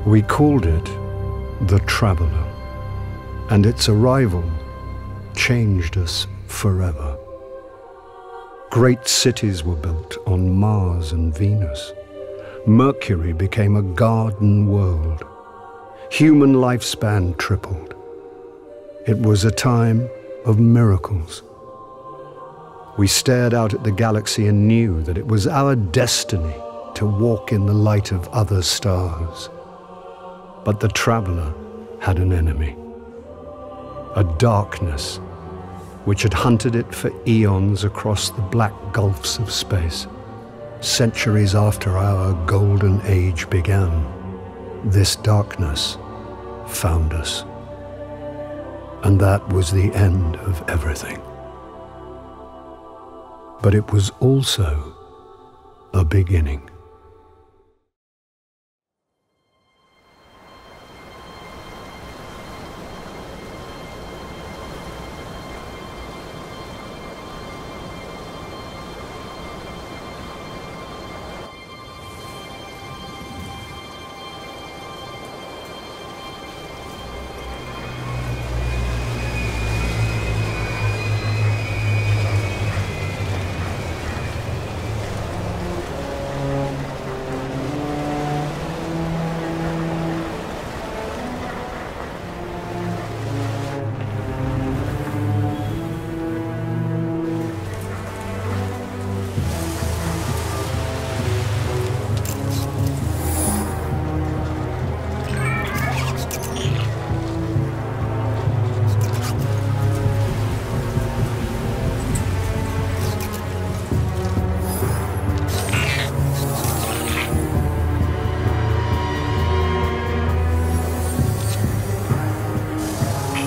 We called it the Traveler, and its arrival changed us forever. Great cities were built on Mars and Venus. Mercury became a garden world. Human lifespan tripled. It was a time of miracles. We stared out at the galaxy and knew that it was our destiny to walk in the light of other stars. But the Traveler had an enemy, a darkness which had hunted it for eons across the black gulfs of space. Centuries after our golden age began, this darkness found us. And that was the end of everything. But it was also a beginning.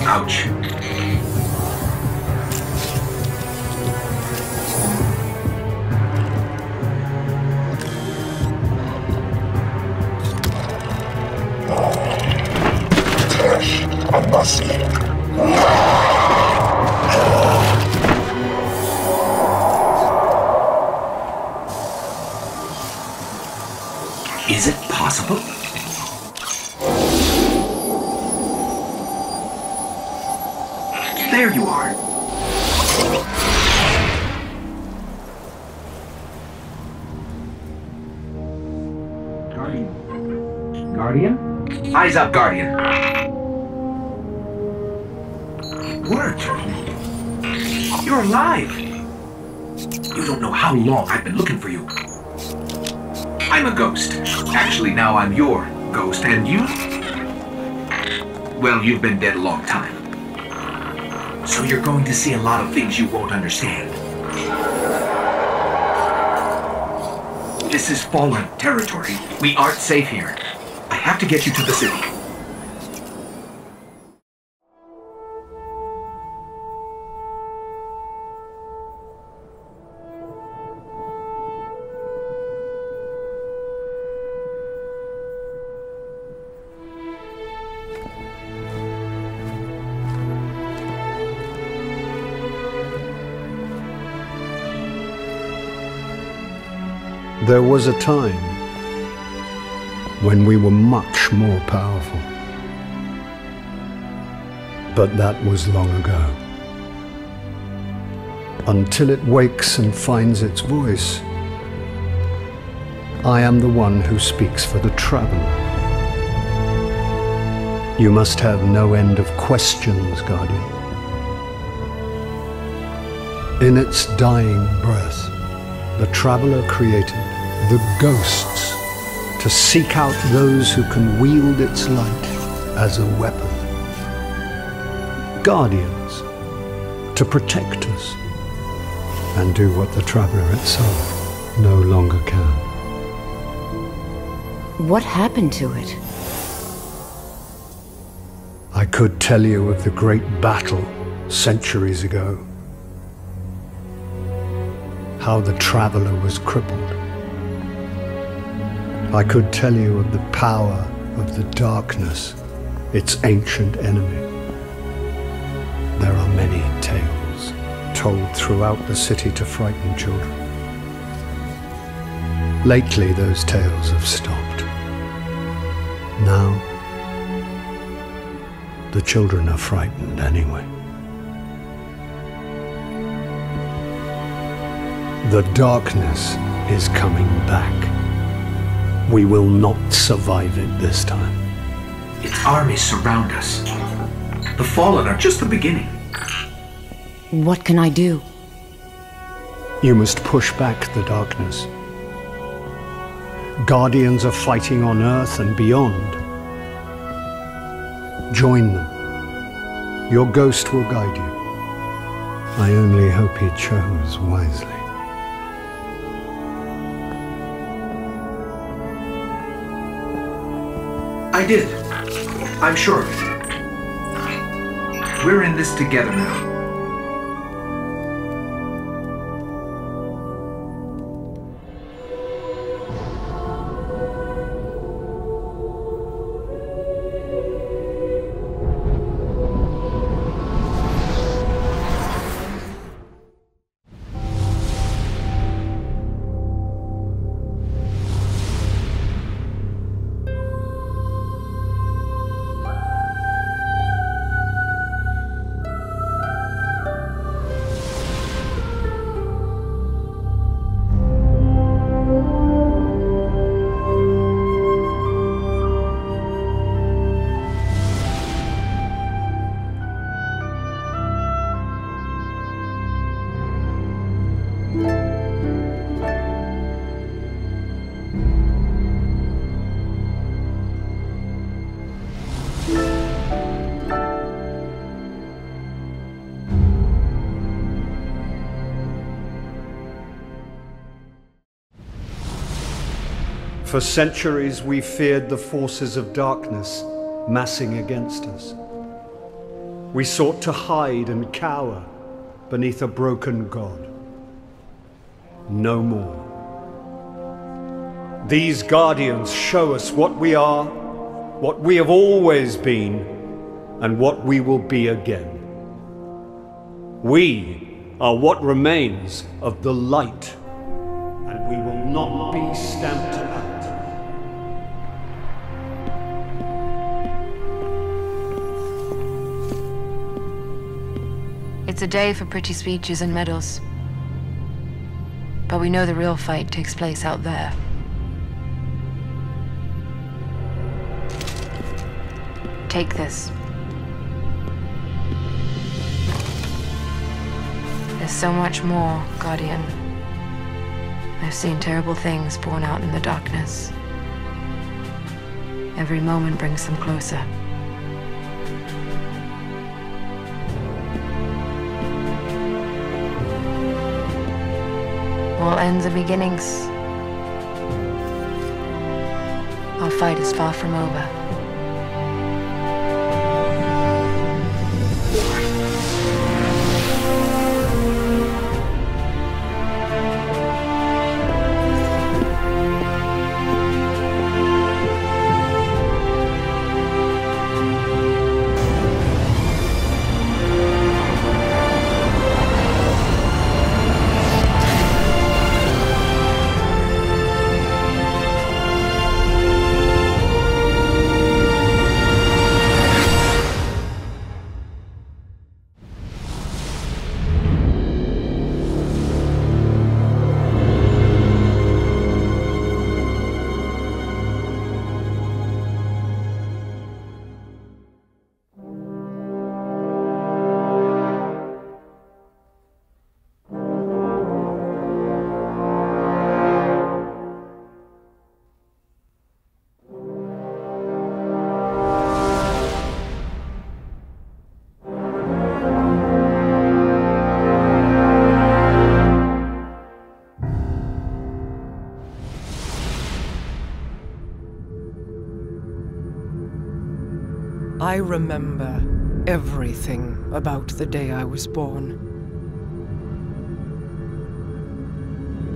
Ouch. Is it possible? There you are. Guardian? Eyes up, Guardian. It worked. You're alive. You don't know how long I've been looking for you. I'm a ghost. Actually, now I'm your ghost, and you? Well, you've been dead a long time. So you're going to see a lot of things you won't understand. This is fallen territory. We aren't safe here. I have to get you to the city. There was a time when we were much more powerful. But that was long ago. Until it wakes and finds its voice, I am the one who speaks for the traveler. You must have no end of questions, Guardian. In its dying breath, the traveler created the ghosts to seek out those who can wield its light as a weapon. Guardians to protect us and do what the traveler itself no longer can. What happened to it? I could tell you of the great battle centuries ago. How the traveler was crippled. I could tell you of the power of the darkness, its ancient enemy. There are many tales told throughout the city to frighten children. Lately, those tales have stopped. Now, the children are frightened anyway. The darkness is coming back. We will not survive it this time. Its armies surround us. The Fallen are just the beginning. What can I do? You must push back the darkness. Guardians are fighting on Earth and beyond. Join them. Your ghost will guide you. I only hope he chose wisely. I did. I'm sure of it. We're in this together now. For centuries, we feared the forces of darkness massing against us. We sought to hide and cower beneath a broken god. No more. These guardians show us what we are, what we have always been, and what we will be again. We are what remains of the light, and we will not be stamped out. It's a day for pretty speeches and medals. But we know the real fight takes place out there. Take this. There's so much more, Guardian. I've seen terrible things born out in the darkness. Every moment brings them closer. ends are beginnings. Our fight is far from over. I remember everything about the day I was born.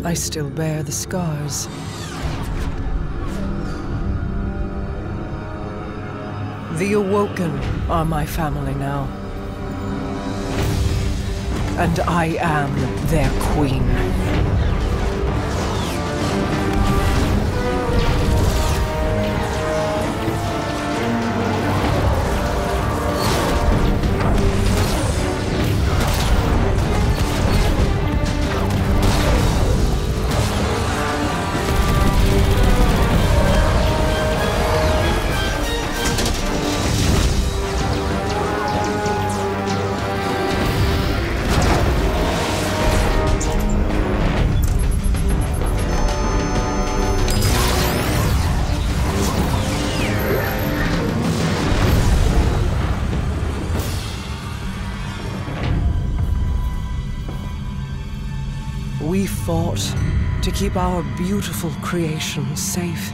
I still bear the scars. The Awoken are my family now. And I am their queen. We fought to keep our beautiful creation safe.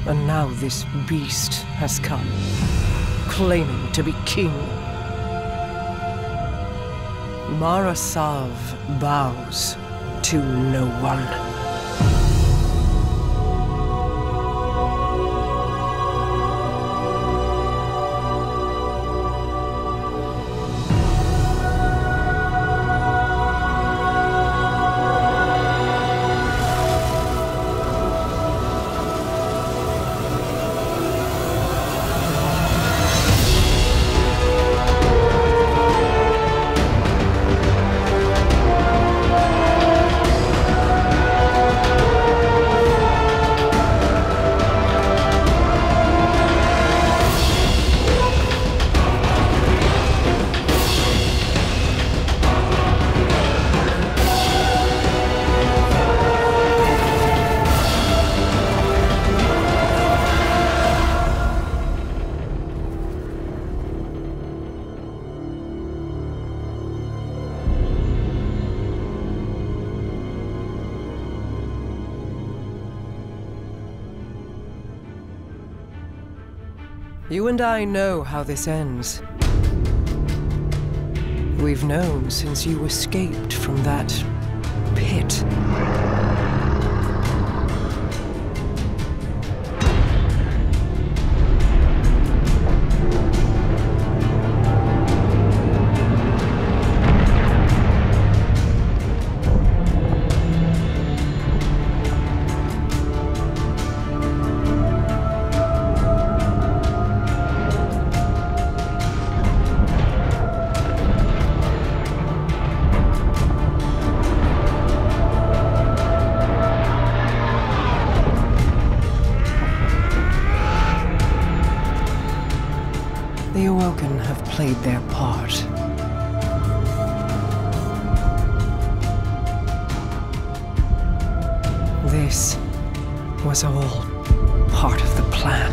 And now this beast has come, claiming to be king. Mara Sav bows to no one. You and I know how this ends. We've known since you escaped from that pit. The Awoken have played their part. This was all part of the plan.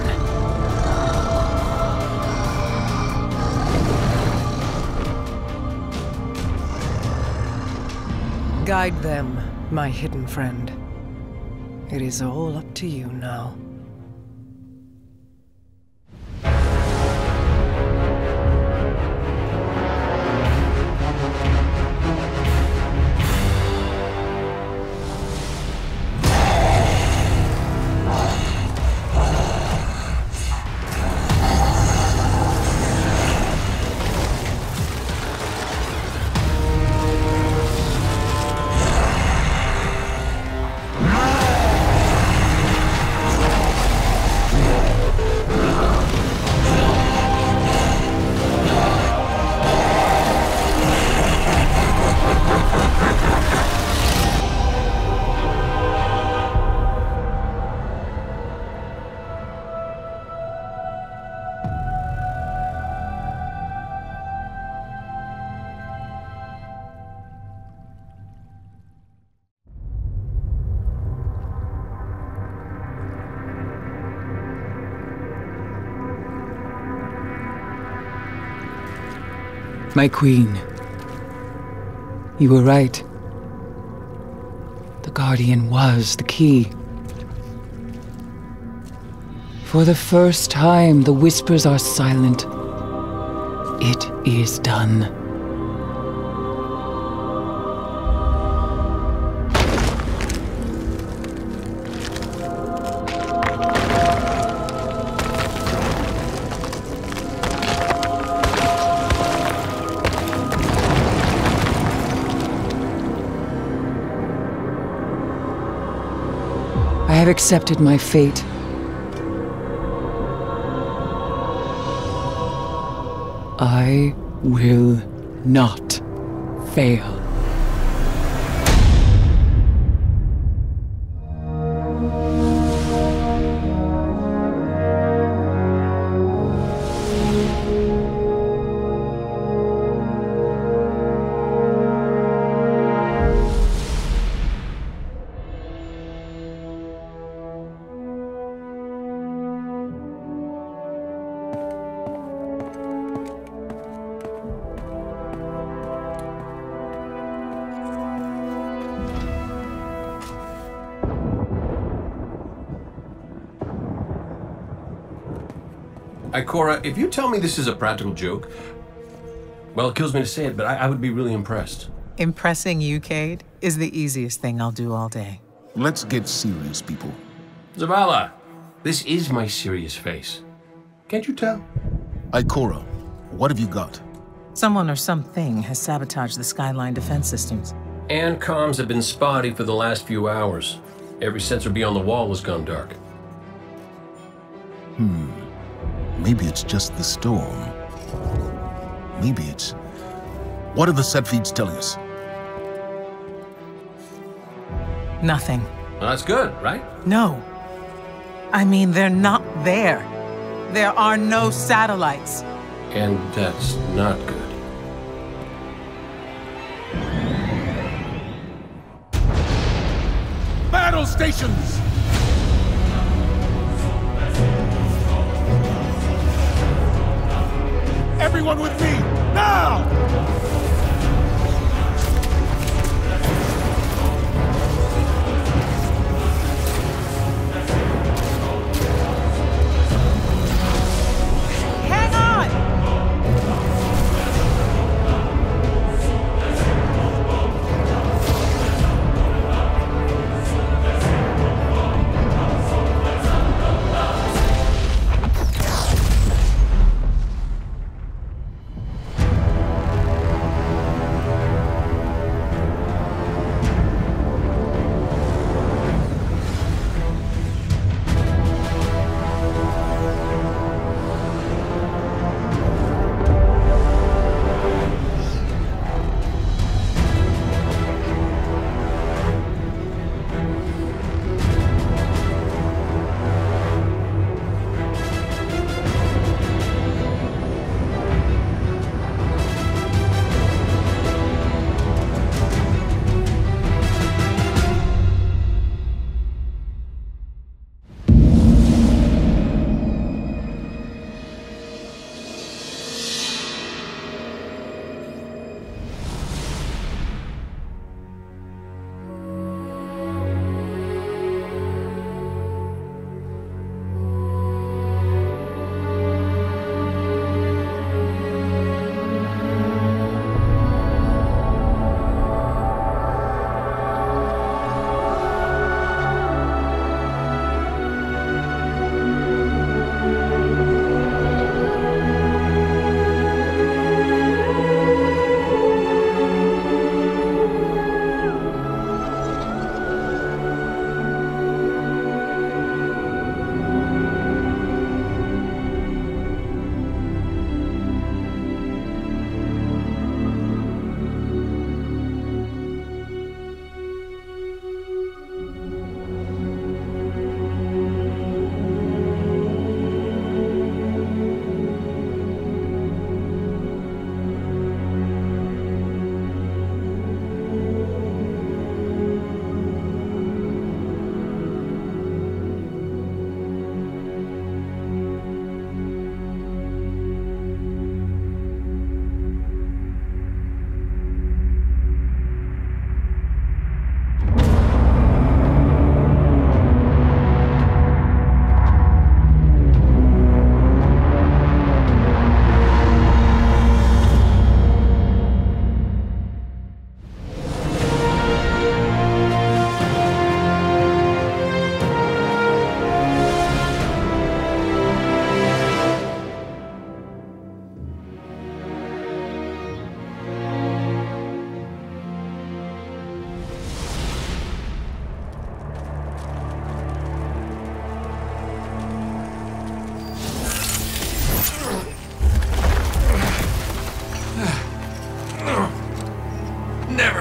Guide them my hidden friend. It is all up to you now. My queen, you were right. The Guardian was the key. For the first time, the whispers are silent. It is done. I have accepted my fate. I will not fail. Ikora, if you tell me this is a practical joke, well, it kills me to say it, but I would be really impressed. Impressing you, Cade, is the easiest thing I'll do all day. Let's get serious, people. Zavala, this is my serious face. Can't you tell? Ikora, what have you got? Someone or something has sabotaged the Skyline defense systems. And comms have been spotty for the last few hours. Every sensor beyond the wall has gone dark. Maybe it's just the storm. Maybe it's... What are the set feeds telling us? Nothing. Well, that's good, right? No. I mean, they're not there. There are no satellites. And that's not good. Battle stations! Everyone with me, now! Hang on!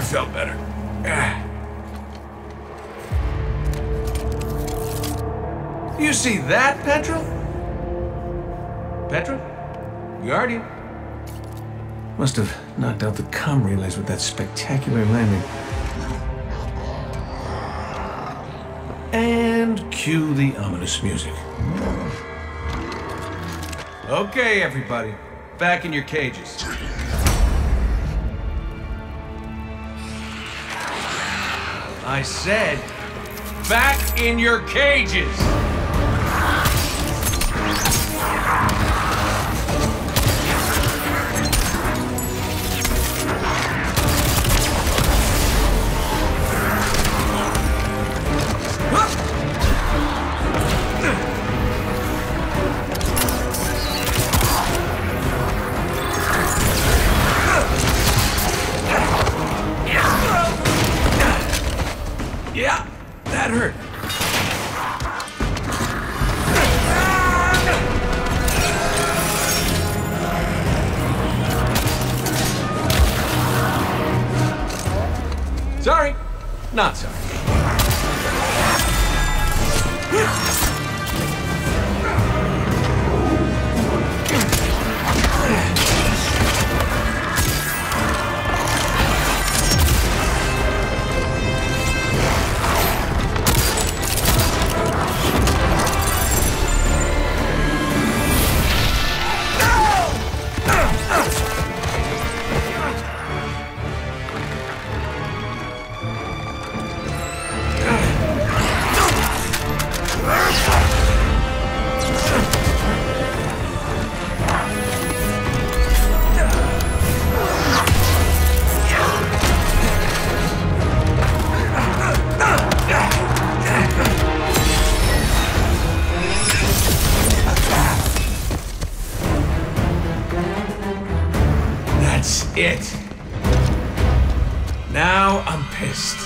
felt better. You see that, Petra? Petra? Guardian? Must have knocked out the comm relays with that spectacular landing. And cue the ominous music. Okay, everybody. Back in your cages. I said, back in your cages! Yeah, that hurt. Sorry, not sorry. It. Now I'm pissed.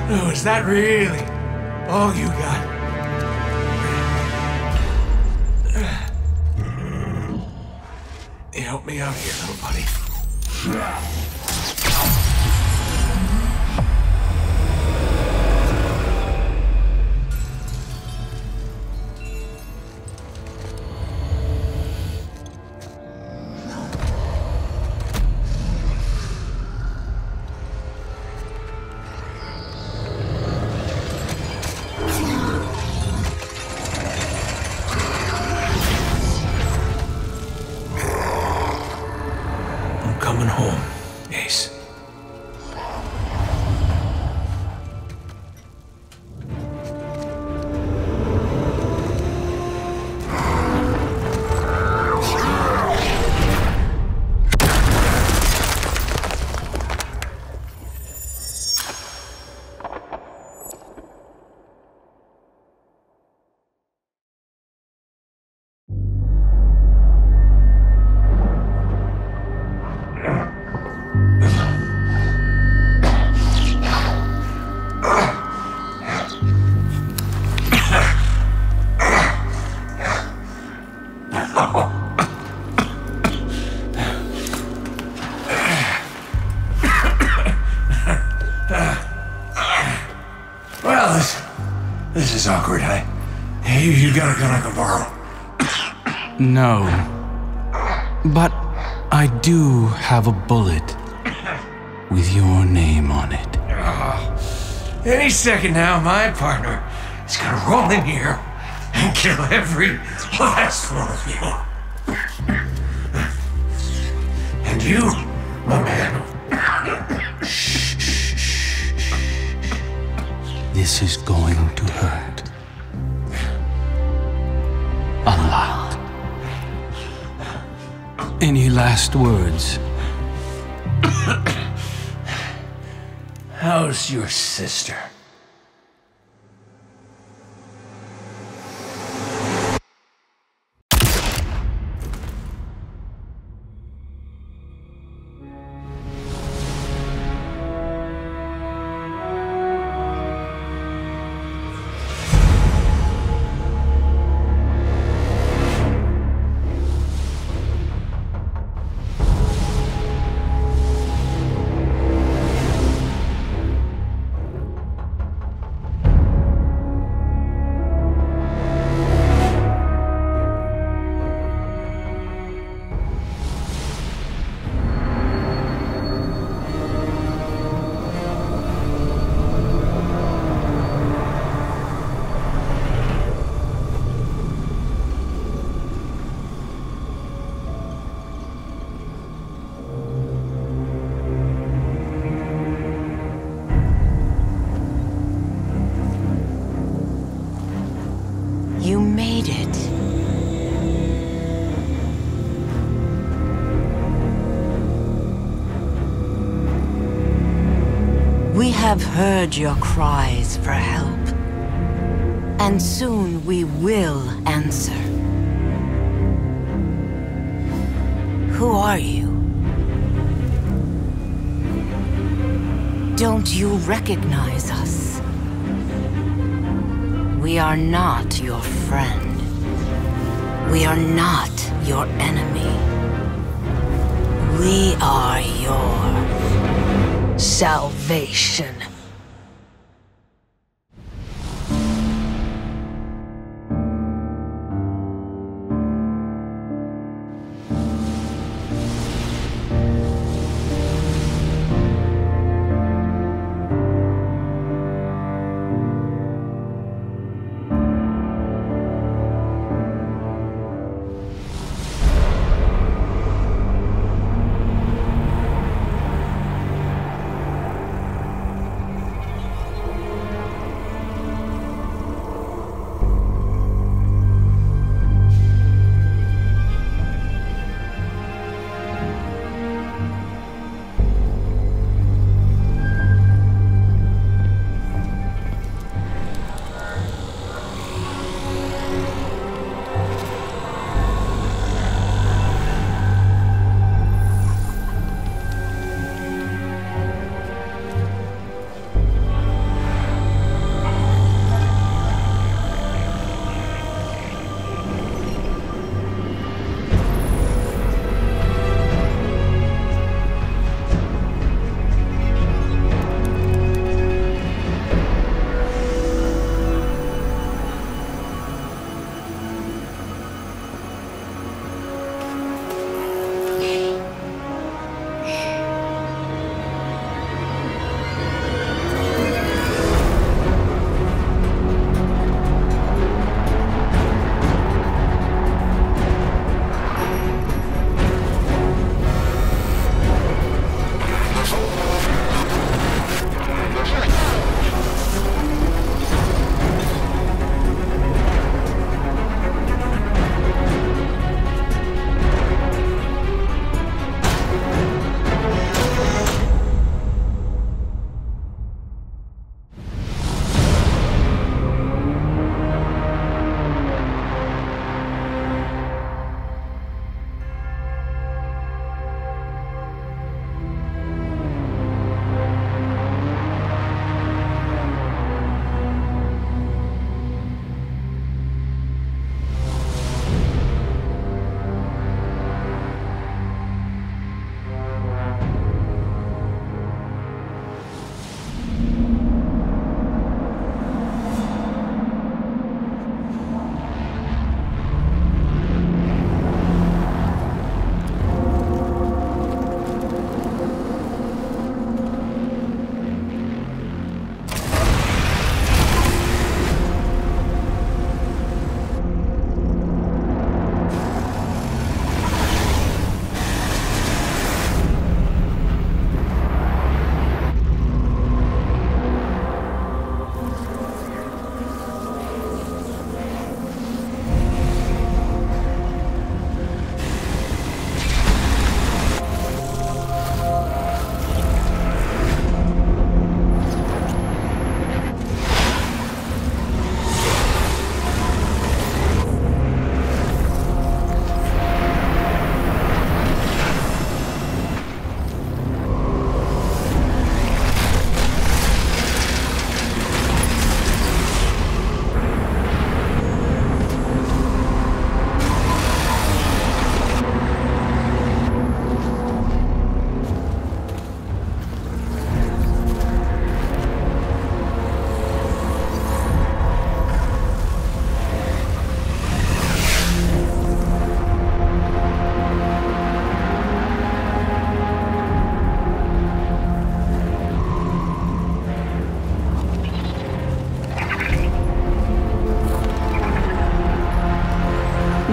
Oh, is that really all you got? Help me out here, little buddy. Coming home, Ace. This is awkward. You got a gun I can borrow? No. But I do have a bullet with your name on it. Any second now, my partner is gonna roll in here and kill every last one of you. And you, my man. This is going to hurt. A lot. Any last words? How's your sister? have heard your cries for help, and soon we will answer. Who are you? Don't you recognize us? We are not your friend. We are not your enemy. We are your salvation.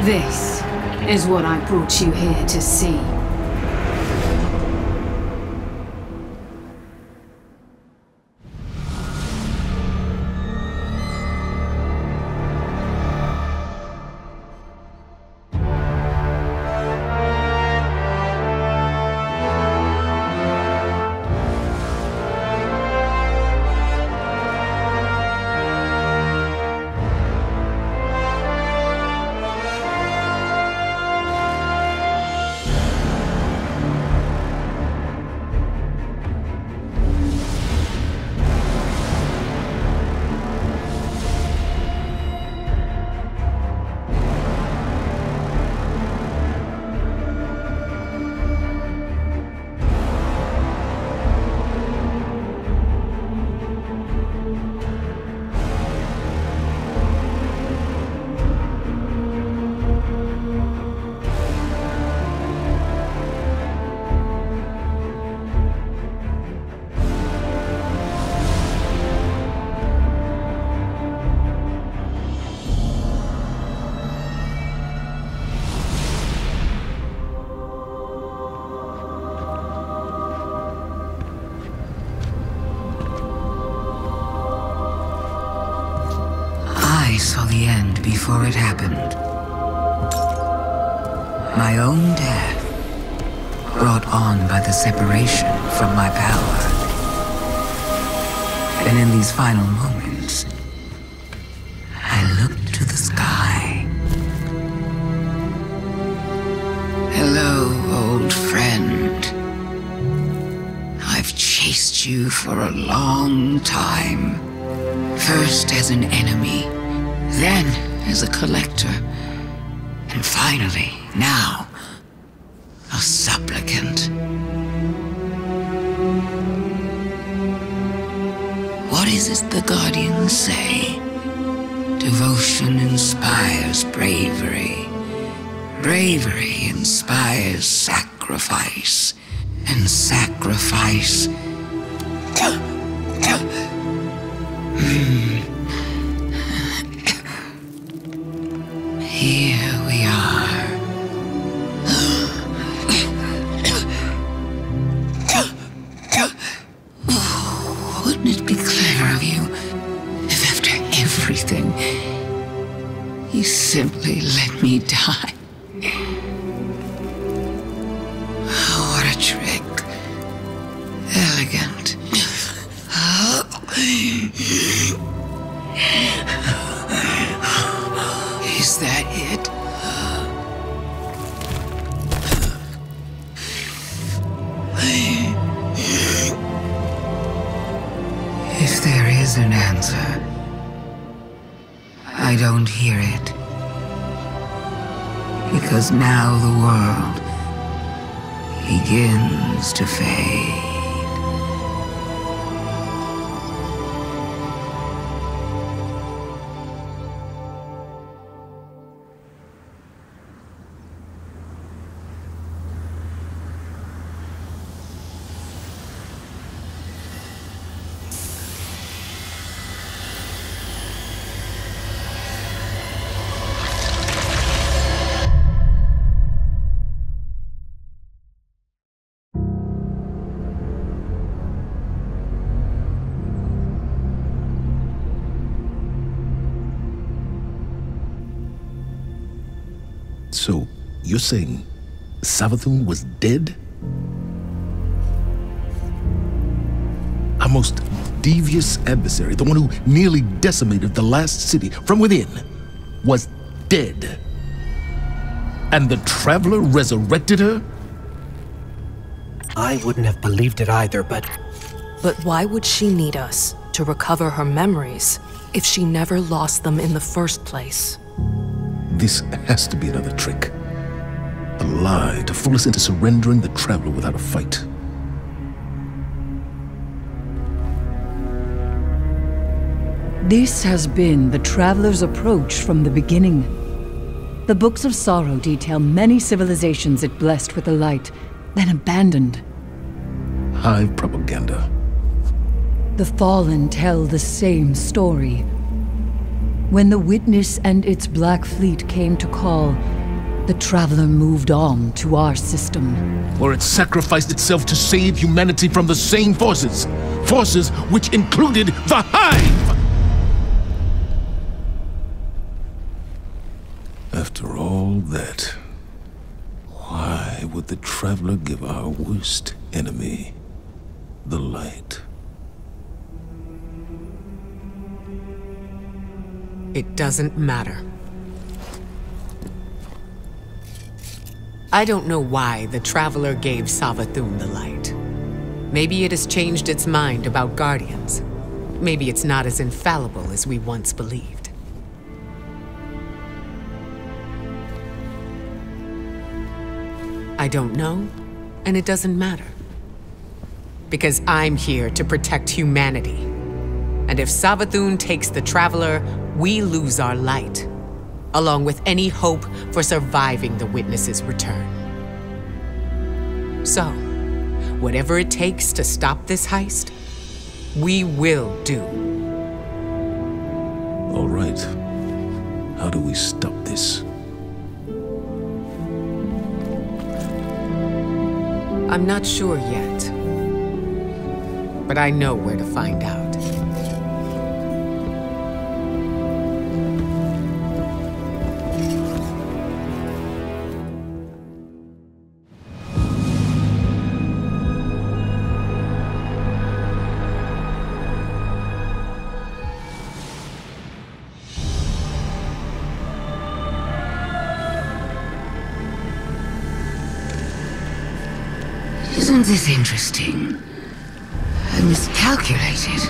This is what I brought you here to see. saw the end before it happened. My own death, brought on by the separation from my power. And in these final moments, I looked to the sky. Hello, old friend. I've chased you for a long time. First as an enemy, then as a collector, and finally, now, a supplicant. What is it the Guardians say? Devotion inspires bravery. Bravery inspires sacrifice. And sacrifice... Here we are. Wouldn't it be clever of you if after everything, you simply let me die? What a trick. Elegant. Is that it? If there is an answer, I don't hear it. Because now the world begins to fade. So, you're saying Savathun was dead? Our most devious adversary, the one who nearly decimated the last city from within, was dead. And the Traveler resurrected her? I wouldn't have believed it either, but... But why would she need us to recover her memories if she never lost them in the first place? This has to be another trick. A lie to fool us into surrendering the Traveler without a fight. This has been the Traveler's approach from the beginning. The Books of Sorrow detail many civilizations it blessed with the light, then abandoned. Hive propaganda. The Fallen tell the same story. When the Witness and its Black Fleet came to call, the Traveler moved on to our system. Where it sacrificed itself to save humanity from the same forces. Forces which included the Hive! After all that, why would the Traveler give our worst enemy the light? It doesn't matter. I don't know why the Traveler gave Savathun the light. Maybe it has changed its mind about Guardians. Maybe it's not as infallible as we once believed. I don't know, and it doesn't matter. Because I'm here to protect humanity. And if Savathun takes the Traveler, we lose our light, along with any hope for surviving the Witness's return. So, whatever it takes to stop this heist, we will do. All right. How do we stop this? I'm not sure yet, but I know where to find out. Isn't this interesting? I miscalculated.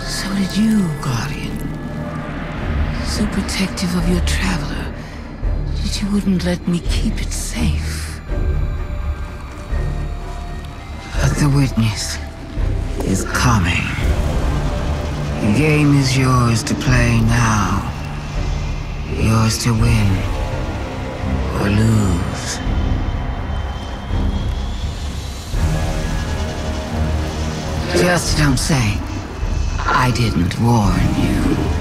So did you, Guardian. So protective of your traveler that you wouldn't let me keep it safe. But the witness is coming. The game is yours to play now. Yours to win or lose. Just don't say I didn't warn you.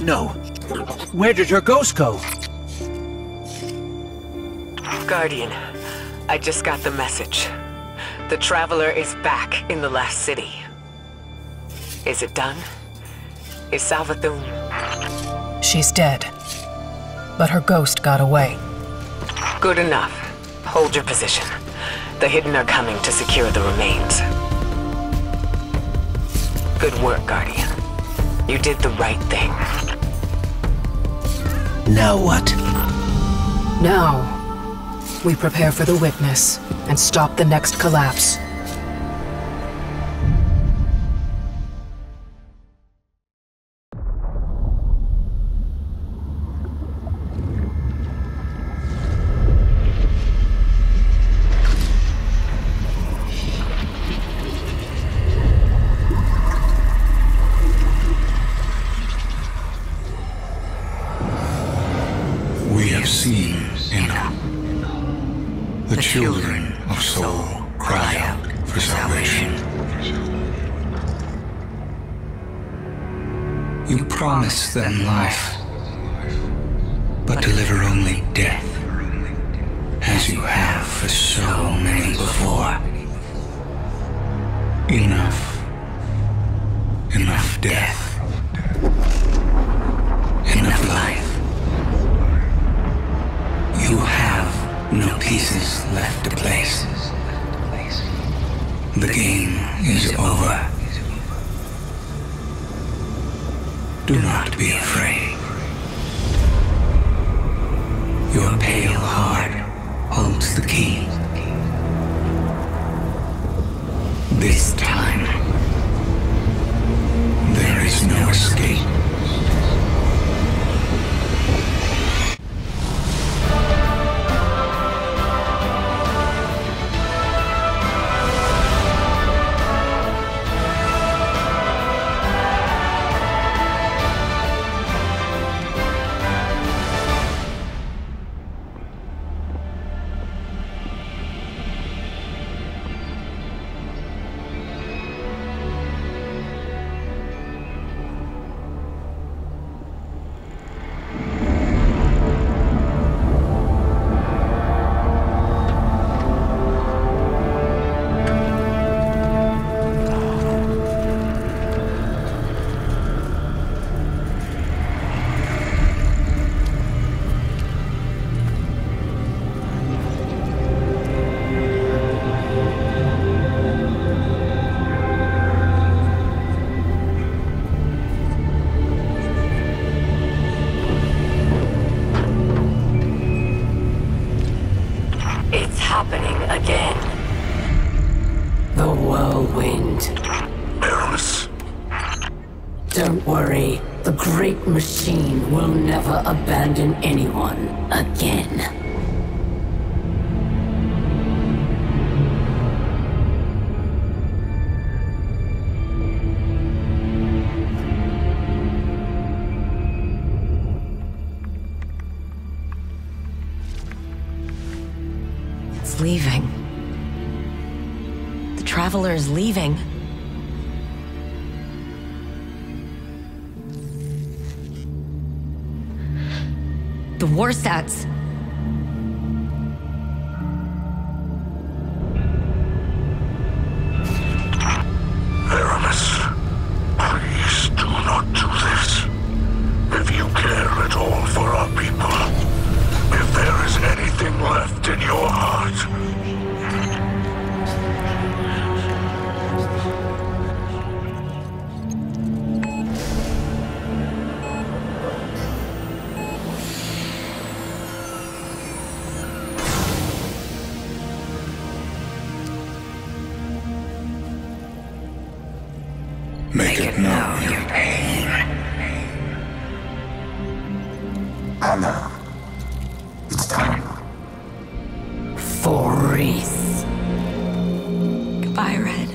No. Where did her ghost go? Guardian, I just got the message. The Traveler is back in the last city. Is it done? Is Savathun... She's dead. But her ghost got away. Good enough. Hold your position. The Hidden are coming to secure the remains. Good work, Guardian. You did the right thing. Now what? Now, we prepare for the witness and stop the next collapse. Seen enough. The children of soul cry out for salvation. You promise them life, but deliver only death, as you have for so many before. Enough. Enough death. Enough life. You have no pieces left to place. The game is over. Do not be afraid. Your pale heart holds the key. This time, there is no escape. Don't worry, the great machine will never abandon anyone again. It's leaving. The Traveler is leaving. The war stats. There are Make it know your pain. Anna, it's time. For Reese. Goodbye, Red.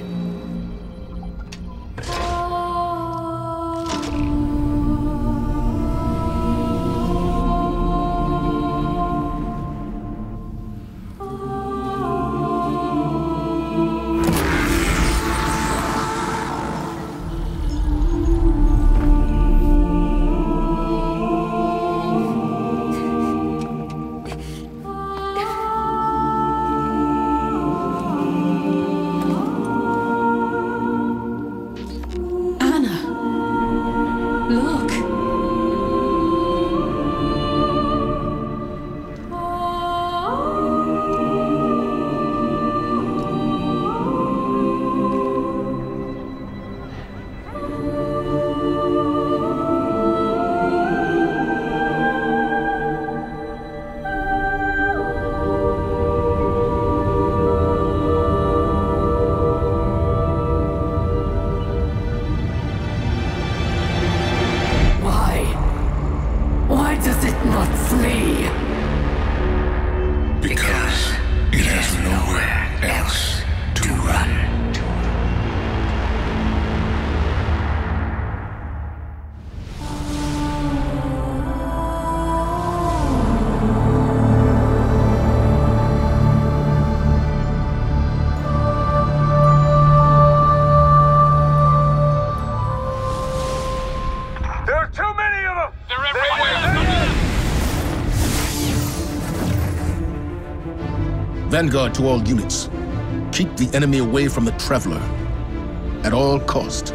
Vanguard to all units. Keep the enemy away from the Traveler. At all cost.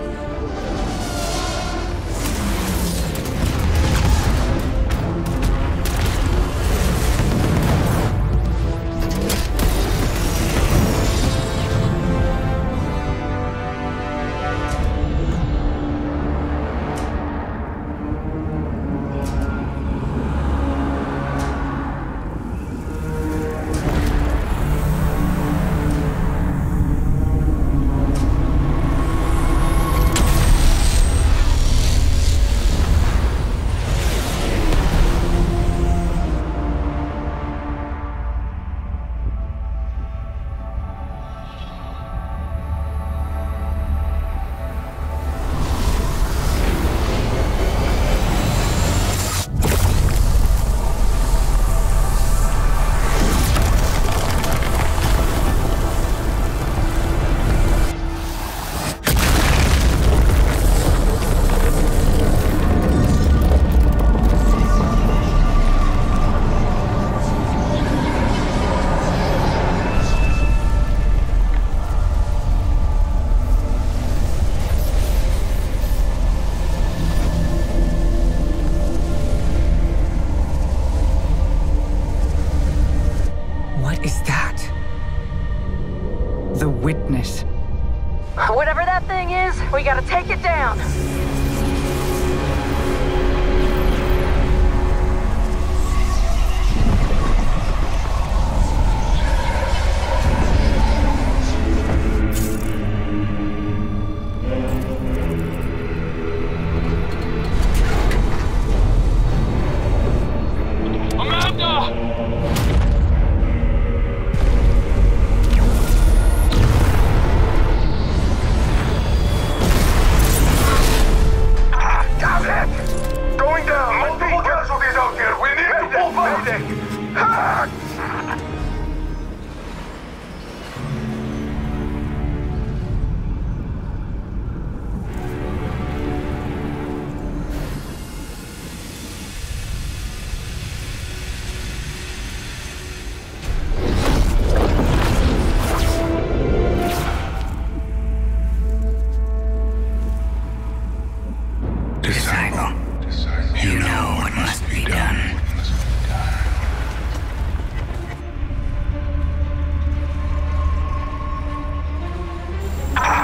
Whatever that thing is, we gotta take it down.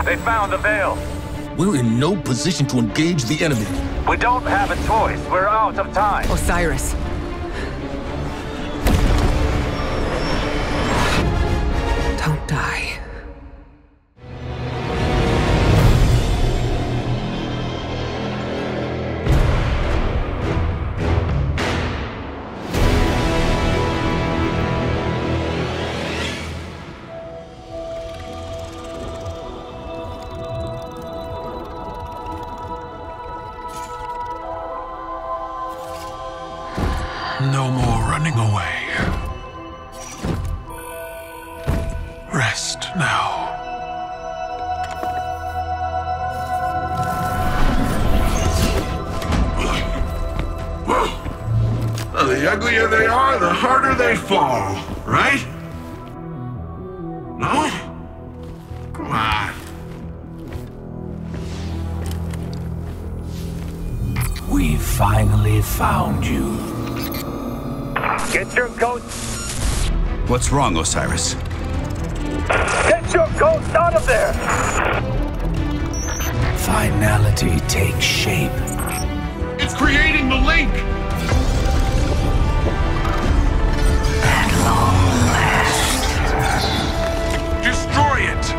They found the veil. We're in no position to engage the enemy. We don't have a choice. We're out of time. Osiris. Don't die. No more running away. Rest now. The uglier they are, the harder they fall, right? No? Come on. We finally found you. Get your ghost! What's wrong, Osiris? Get your ghost out of there! Finality takes shape. It's creating the link! At long last. Destroy it!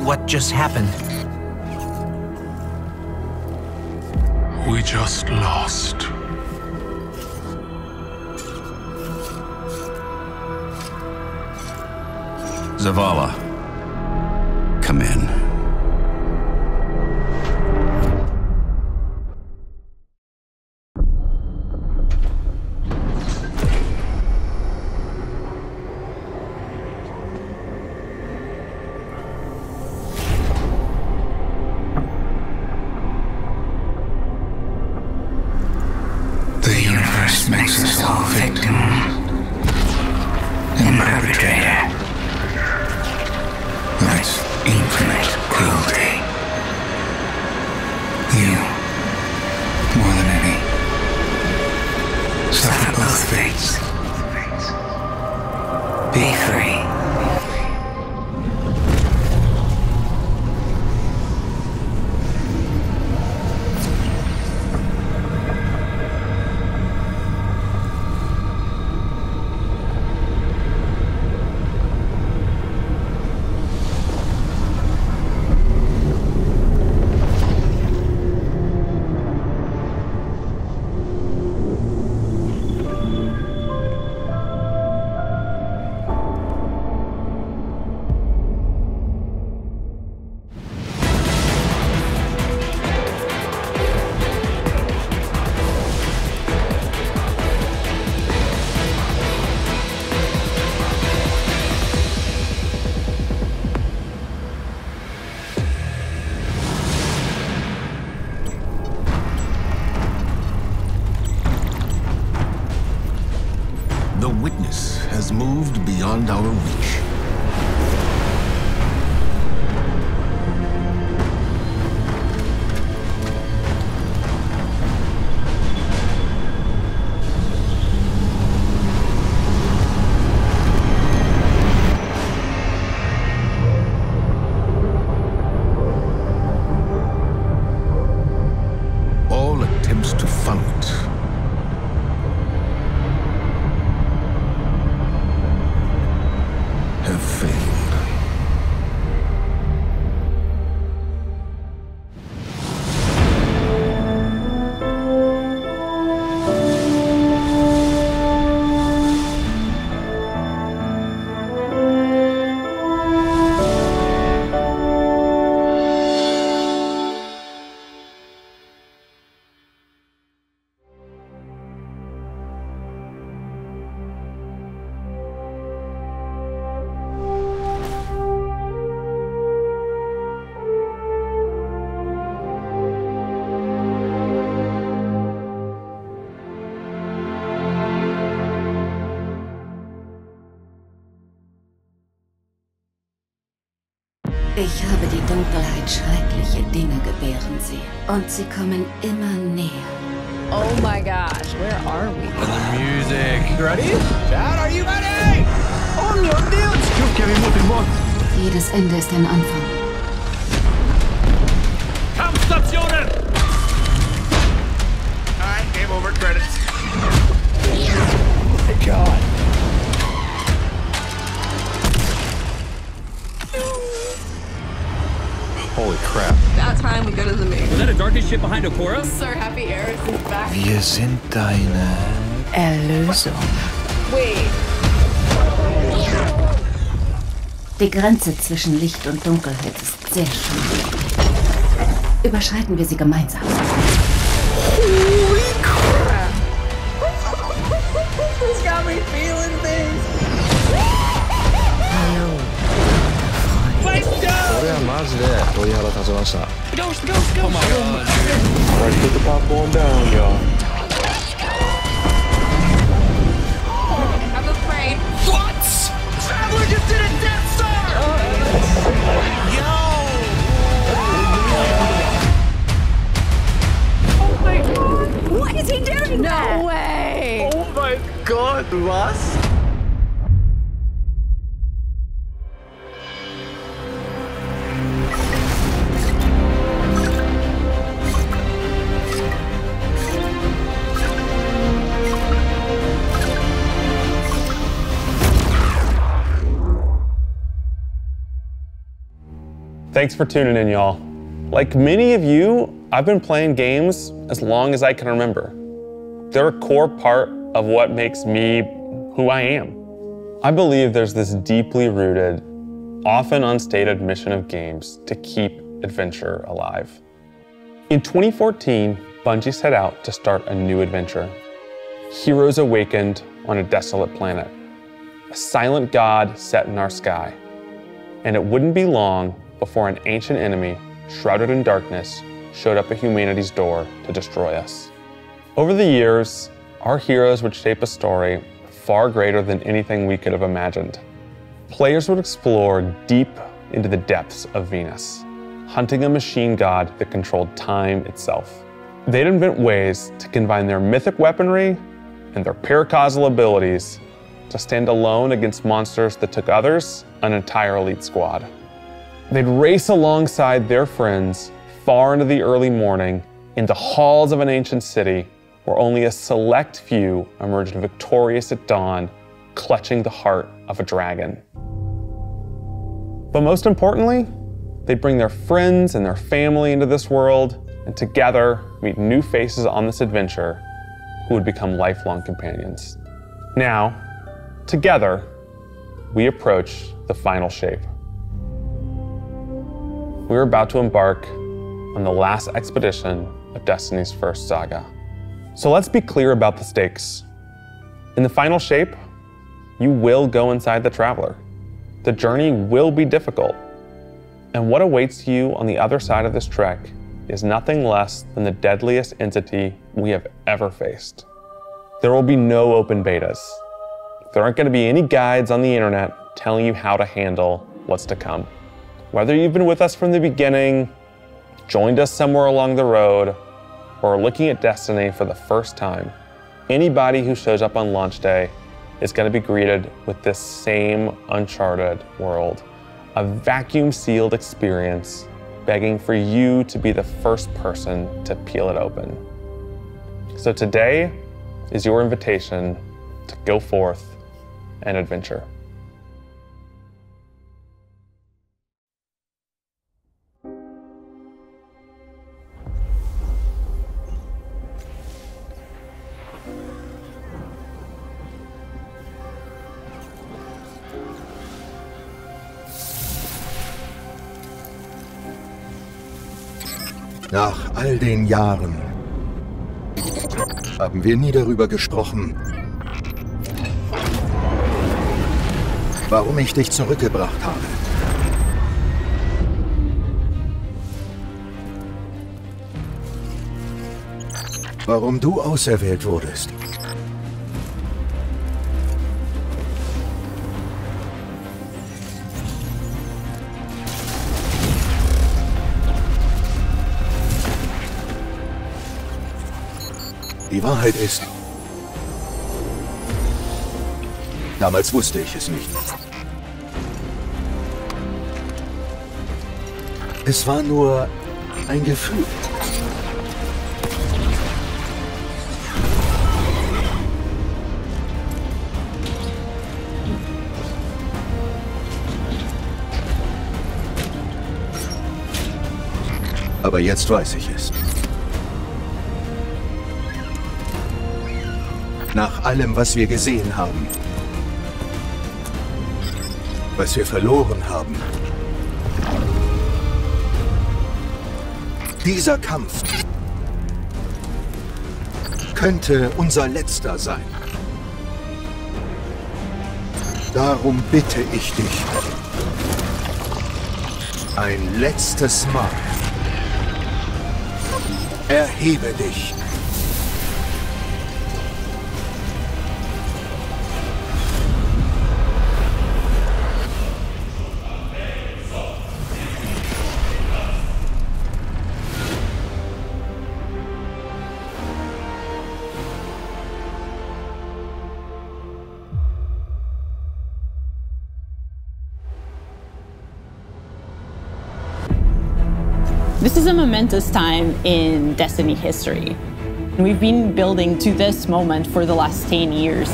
What just happened? We just lost. Zavala, come in. Makes us all victim and perpetrator. That's infinite cruelty. You, more than any, suffer both fates. Be free. Moved beyond our reach. All attempts to follow it have failed. Ich habe die Dunkelheit schreckliche Dinge gebären sehen. Und sie kommen immer näher. Oh my gosh, where are we? The music. Ready? Dad, are you ready? Oh mio Dio! Jedes Ende ist ein Anfang. Kampfstationen! Holy crap. About time we go to the moon. Was that a darkest ship behind Okora? Sir Happy Eris is back. Wir sind deine Erlösung. Wait. Die Grenze zwischen Licht und Dunkelheit ist sehr schön. Überschreiten wir sie gemeinsam. Holy crap! This got me feeling things. Let's go! これはマジで鳥肌立ちました。Ghost, ghost, ghost! Oh my god. Alright, put the popcorn down, y'all. I'm afraid. What? Traveler just did a Death Star! Yo! Oh my god! What is he doing? No way! Oh my god, was? Thanks for tuning in, y'all. Like many of you, I've been playing games as long as I can remember. They're a core part of what makes me who I am. I believe there's this deeply rooted, often unstated mission of games to keep adventure alive. In 2014, Bungie set out to start a new adventure. Heroes awakened on a desolate planet. A silent god set in our sky. And it wouldn't be long before an ancient enemy, shrouded in darkness, showed up at humanity's door to destroy us. Over the years, our heroes would shape a story far greater than anything we could have imagined. Players would explore deep into the depths of Venus, hunting a machine god that controlled time itself. They'd invent ways to combine their mythic weaponry and their paracausal abilities to stand alone against monsters that took others an entire elite squad. They'd race alongside their friends far into the early morning into halls of an ancient city where only a select few emerged victorious at dawn, clutching the heart of a dragon. But most importantly, they'd bring their friends and their family into this world and together meet new faces on this adventure who would become lifelong companions. Now, together, we approach the final shape. We're about to embark on the last expedition of Destiny's first saga. So let's be clear about the stakes. In the final shape, you will go inside the Traveler. The journey will be difficult. And what awaits you on the other side of this trek is nothing less than the deadliest entity we have ever faced. There will be no open betas. There aren't going to be any guides on the internet telling you how to handle what's to come. Whether you've been with us from the beginning, joined us somewhere along the road, or are looking at Destiny for the first time, anybody who shows up on launch day is going to be greeted with this same uncharted world, a vacuum-sealed experience begging for you to be the first person to peel it open. So today is your invitation to go forth and adventure. Nach all den Jahren haben wir nie darüber gesprochen, warum ich dich zurückgebracht habe. Warum du auserwählt wurdest. Die Wahrheit ist, damals wusste ich es nicht. Es war nur ein Gefühl. Aber jetzt weiß ich es. Nach allem, was wir gesehen haben, was wir verloren haben, dieser Kampf könnte unser letzter sein. Darum bitte ich dich, ein letztes Mal, erhebe dich. This is a momentous time in Destiny history. We've been building to this moment for the last 10 years.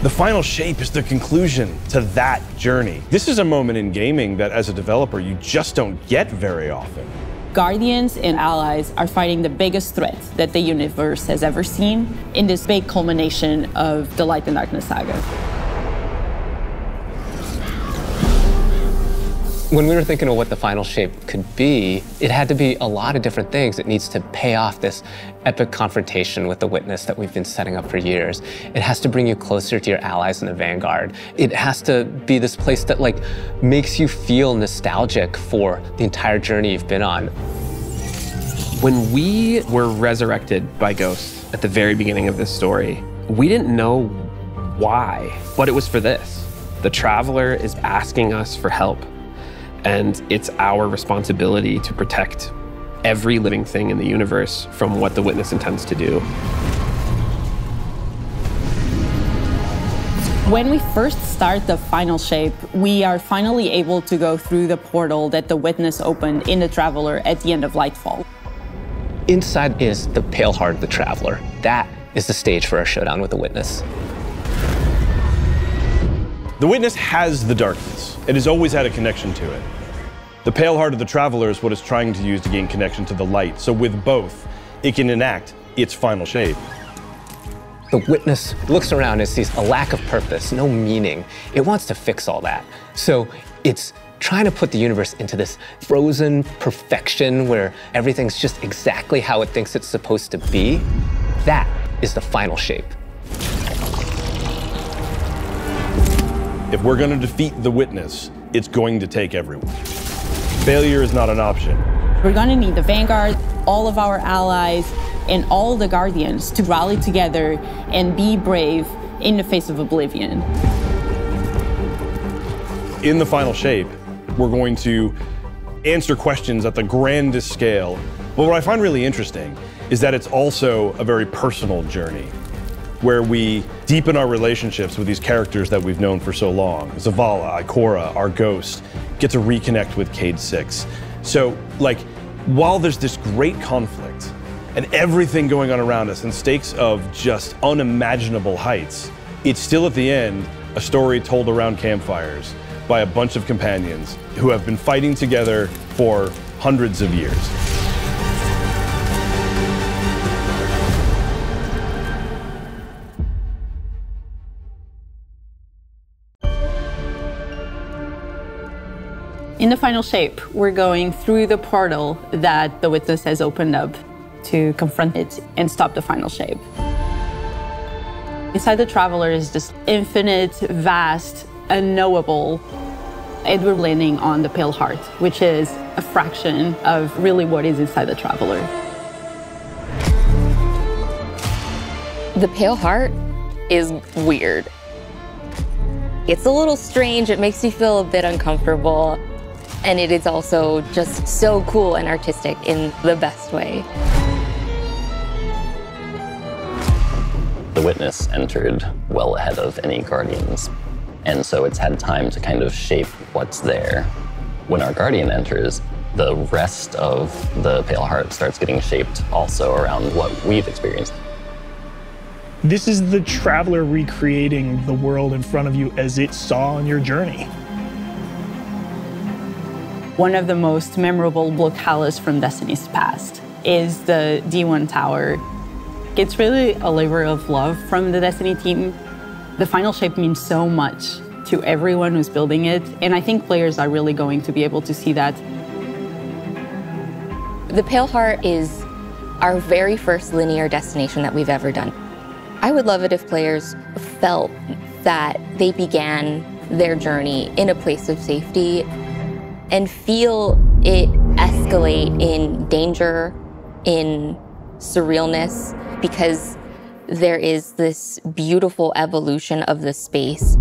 The final shape is the conclusion to that journey. This is a moment in gaming that as a developer, you just don't get very often. Guardians and allies are fighting the biggest threat that the universe has ever seen in this big culmination of the Light and Darkness saga. When we were thinking of what the final shape could be, it had to be a lot of different things. It needs to pay off this epic confrontation with the Witness that we've been setting up for years. It has to bring you closer to your allies in the Vanguard. It has to be this place that makes you feel nostalgic for the entire journey you've been on. When we were resurrected by ghosts at the very beginning of this story, we didn't know why, but it was for this. The Traveler is asking us for help. And it's our responsibility to protect every living thing in the universe from what the Witness intends to do. When we first start the final shape, we are finally able to go through the portal that the Witness opened in the Traveler at the end of Lightfall. Inside is the pale heart of the Traveler. That is the stage for our showdown with the Witness. The Witness has the darkness. It has always had a connection to it. The pale heart of the Traveler is what it's trying to use to gain connection to the light. So with both, it can enact its final shape. The Witness looks around and sees a lack of purpose, no meaning. It wants to fix all that. So it's trying to put the universe into this frozen perfection where everything's just exactly how it thinks it's supposed to be. That is the final shape. If we're going to defeat the Witness, it's going to take everyone. Failure is not an option. We're going to need the Vanguard, all of our allies, and all the Guardians to rally together and be brave in the face of oblivion. In the final shape, we're going to answer questions at the grandest scale. But what I find really interesting is that it's also a very personal journey, where we deepen our relationships with these characters that we've known for so long. Zavala, Ikora, our ghost, get to reconnect with Cade 6. So, while there's this great conflict and everything going on around us and stakes of just unimaginable heights, it's still at the end a story told around campfires by a bunch of companions who have been fighting together for hundreds of years. In the final shape, we're going through the portal that the Witness has opened up to confront it and stop the final shape. Inside the Traveler is this infinite, vast, unknowable, and we're landing on the Pale Heart, which is a fraction of really what is inside the Traveler. The Pale Heart is weird. It's a little strange, it makes you feel a bit uncomfortable. And it is also just so cool and artistic in the best way. The Witness entered well ahead of any Guardians, and so it's had time to kind of shape what's there. When our Guardian enters, the rest of the Pale Heart starts getting shaped also around what we've experienced. This is the Traveler recreating the world in front of you as it saw on your journey. One of the most memorable locales from Destiny's past is the D1 tower. It's really a labor of love from the Destiny team. The final shape means so much to everyone who's building it, and I think players are really going to be able to see that. The Pale Heart is our very first linear destination that we've ever done. I would love it if players felt that they began their journey in a place of safety and feel it escalate in danger, in surrealness, because there is this beautiful evolution of the space.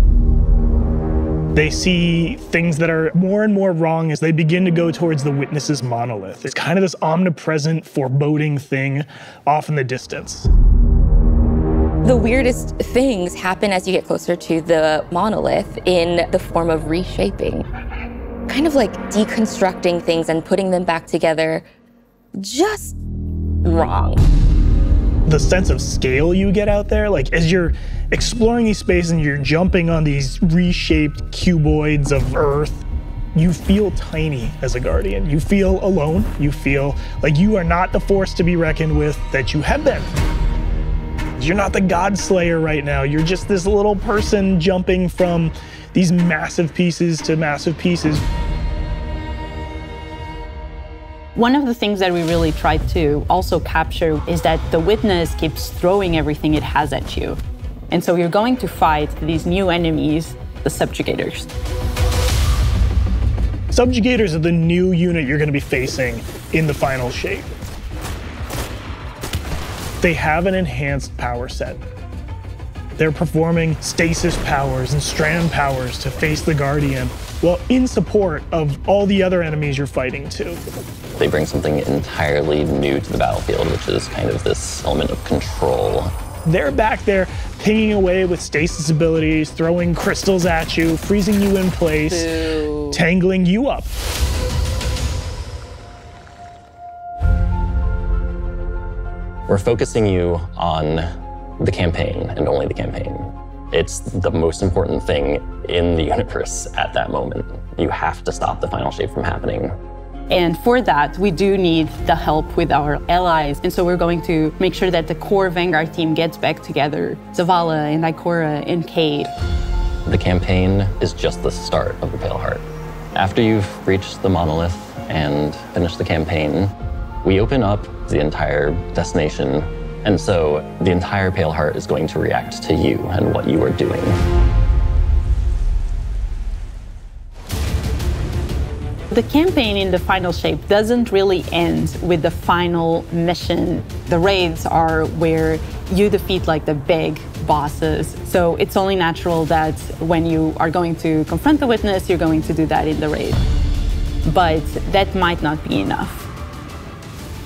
They see things that are more and more wrong as they begin to go towards the Witness's monolith. It's kind of this omnipresent, foreboding thing off in the distance. The weirdest things happen as you get closer to the monolith in the form of reshaping. Kind of like deconstructing things and putting them back together just wrong. The sense of scale you get out there, like as you're exploring these spaces and you're jumping on these reshaped cuboids of Earth, you feel tiny as a Guardian. You feel alone. You feel like you are not the force to be reckoned with that you have been. You're not the God Slayer right now. You're just this little person jumping from these massive pieces to massive pieces. One of the things that we really tried to also capture is that the Witness keeps throwing everything it has at you. And so you're going to fight these new enemies, the Subjugators. Subjugators are the new unit you're going to be facing in the final shape. They have an enhanced power set. They're performing stasis powers and strand powers to face the Guardian, well, in support of all the other enemies you're fighting too. They bring something entirely new to the battlefield, which is kind of this element of control. They're back there pinging away with stasis abilities, throwing crystals at you, freezing you in place, tangling you up. We're focusing you on the campaign and only the campaign. It's the most important thing in the universe at that moment. You have to stop the final shape from happening. And for that, we do need the help with our allies. And so we're going to make sure that the core Vanguard team gets back together. Zavala and Ikora and Cade. The campaign is just the start of the Pale Heart. After you've reached the monolith and finished the campaign, we open up the entire destination. And so the entire Pale Heart is going to react to you and what you are doing. The campaign in the final shape doesn't really end with the final mission. The raids are where you defeat like the big bosses. So it's only natural that when you are going to confront the Witness, you're going to do that in the raid. But that might not be enough.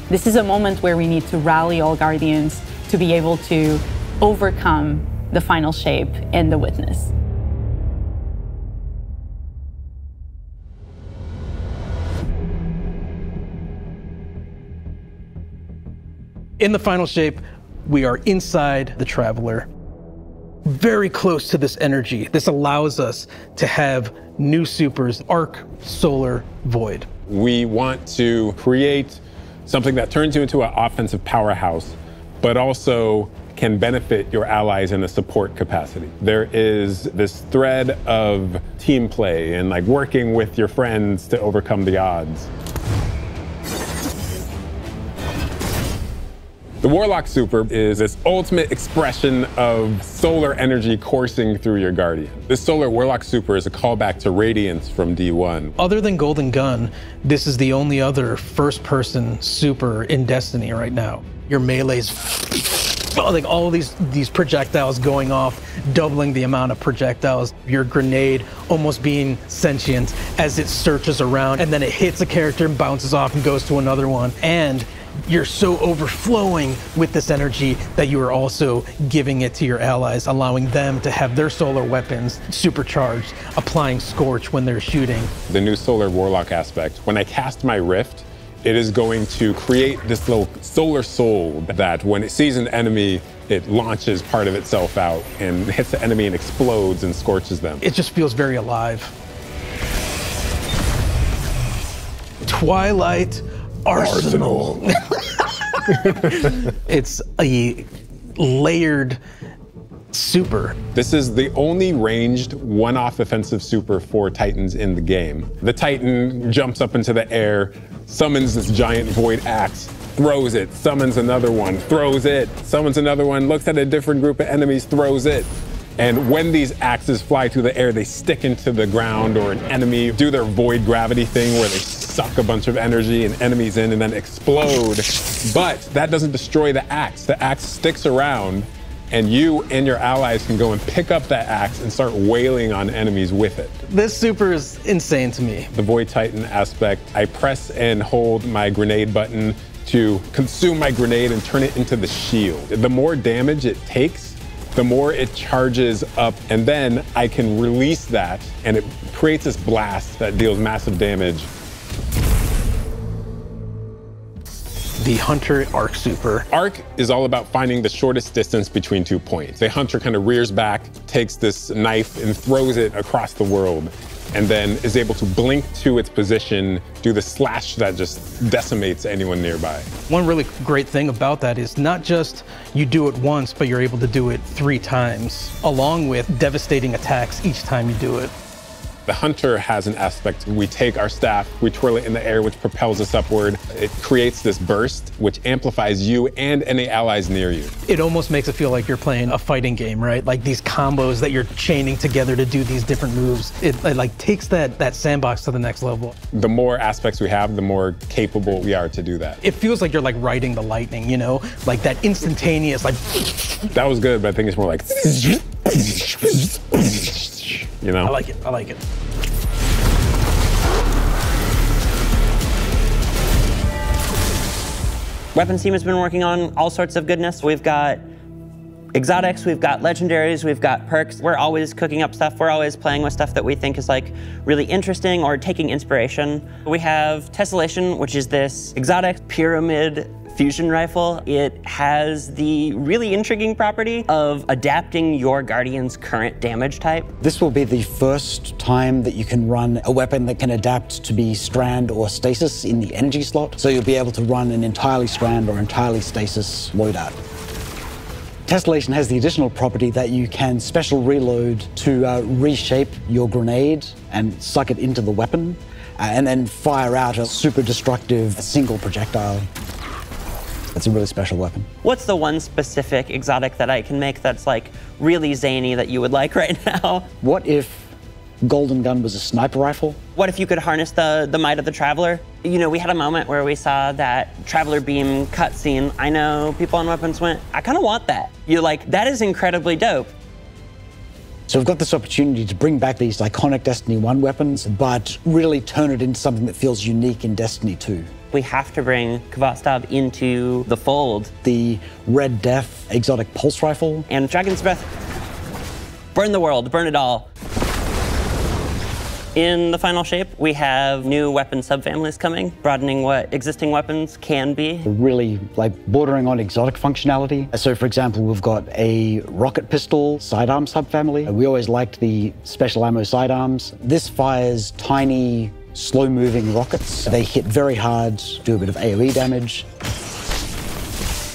This is a moment where we need to rally all Guardians to be able to overcome the final shape and the Witness. In the final shape, we are inside the Traveler, very close to this energy. This allows us to have new supers, Arc, Solar, Void. We want to create something that turns you into an offensive powerhouse, but also can benefit your allies in a support capacity. There is this thread of team play and like working with your friends to overcome the odds. The Warlock Super is this ultimate expression of solar energy coursing through your Guardian. This Solar Warlock Super is a callback to Radiance from D1. Other than Golden Gun, this is the only other first-person super in Destiny right now. Your melee's like all of these projectiles going off, doubling the amount of projectiles. Your grenade almost being sentient as it searches around, and then it hits a character and bounces off and goes to another one. And you're so overflowing with this energy that you are also giving it to your allies, allowing them to have their solar weapons supercharged, applying Scorch when they're shooting. The new Solar Warlock aspect, when I cast my Rift, it is going to create this little solar soul that when it sees an enemy, it launches part of itself out and hits the enemy and explodes and scorches them. It just feels very alive. Twilight Arsenal. It's a layered super. This is the only ranged one-off offensive super for Titans in the game. The Titan jumps up into the air, summons this giant void axe, throws it, summons another one, throws it, summons another one, looks at a different group of enemies, throws it. And when these axes fly through the air, they stick into the ground or an enemy, do their void gravity thing where they suck a bunch of energy and enemies in and then explode. But that doesn't destroy the axe. The axe sticks around and you and your allies can go and pick up that axe and start wailing on enemies with it. This super is insane to me. The Void Titan aspect, I press and hold my grenade button to consume my grenade and turn it into the shield. The more damage it takes, the more it charges up, and then I can release that and it creates this blast that deals massive damage. The Hunter Arc super. Arc is all about finding the shortest distance between 2 points. The Hunter kind of rears back, takes this knife and throws it across the world, and then is able to blink to its position, do the slash that just decimates anyone nearby. One really great thing about that is not just you do it once, but you're able to do it 3 times, along with devastating attacks each time you do it. The Hunter has an aspect. We take our staff, we twirl it in the air, which propels us upward. It creates this burst, which amplifies you and any allies near you. It almost makes it feel like you're playing a fighting game, right? Like these combos that you're chaining together to do these different moves. It like takes that sandbox to the next level. The more aspects we have, the more capable we are to do that. It feels like you're like riding the lightning, you know? Like that instantaneous, like... That was good, but I think it's more like... You know? I like it, I like it. Weapons team has been working on all sorts of goodness. We've got exotics, we've got legendaries, we've got perks. We're always cooking up stuff. We're always playing with stuff that we think is like really interesting or taking inspiration. We have Tessellation, which is this exotic pyramid fusion rifle. It has the really intriguing property of adapting your Guardian's current damage type. This will be the first time that you can run a weapon that can adapt to be strand or stasis in the energy slot. So you'll be able to run an entirely strand or entirely stasis loadout. Tessellation has the additional property that you can special reload to reshape your grenade and suck it into the weapon and then fire out a super destructive single projectile. It's a really special weapon. What's the one specific exotic that I can make that's like really zany that you would like right now? What if Golden Gun was a sniper rifle? What if you could harness the might of the Traveler? You know, we had a moment where we saw that Traveler beam cutscene. I know people on Weapons went, I kind of want that. You're like, that is incredibly dope. So we've got this opportunity to bring back these iconic Destiny 1 weapons, but really turn it into something that feels unique in Destiny 2. We have to bring Kvotstov into the fold. The Red Death exotic pulse rifle. And Dragon's Breath. Burn the world, burn it all. In the final shape, we have new weapon subfamilies coming, broadening what existing weapons can be. Really like bordering on exotic functionality. So for example, we've got a rocket pistol sidearm subfamily. We always liked the special ammo sidearms. This fires tiny, slow-moving rockets. They hit very hard, do a bit of AoE damage.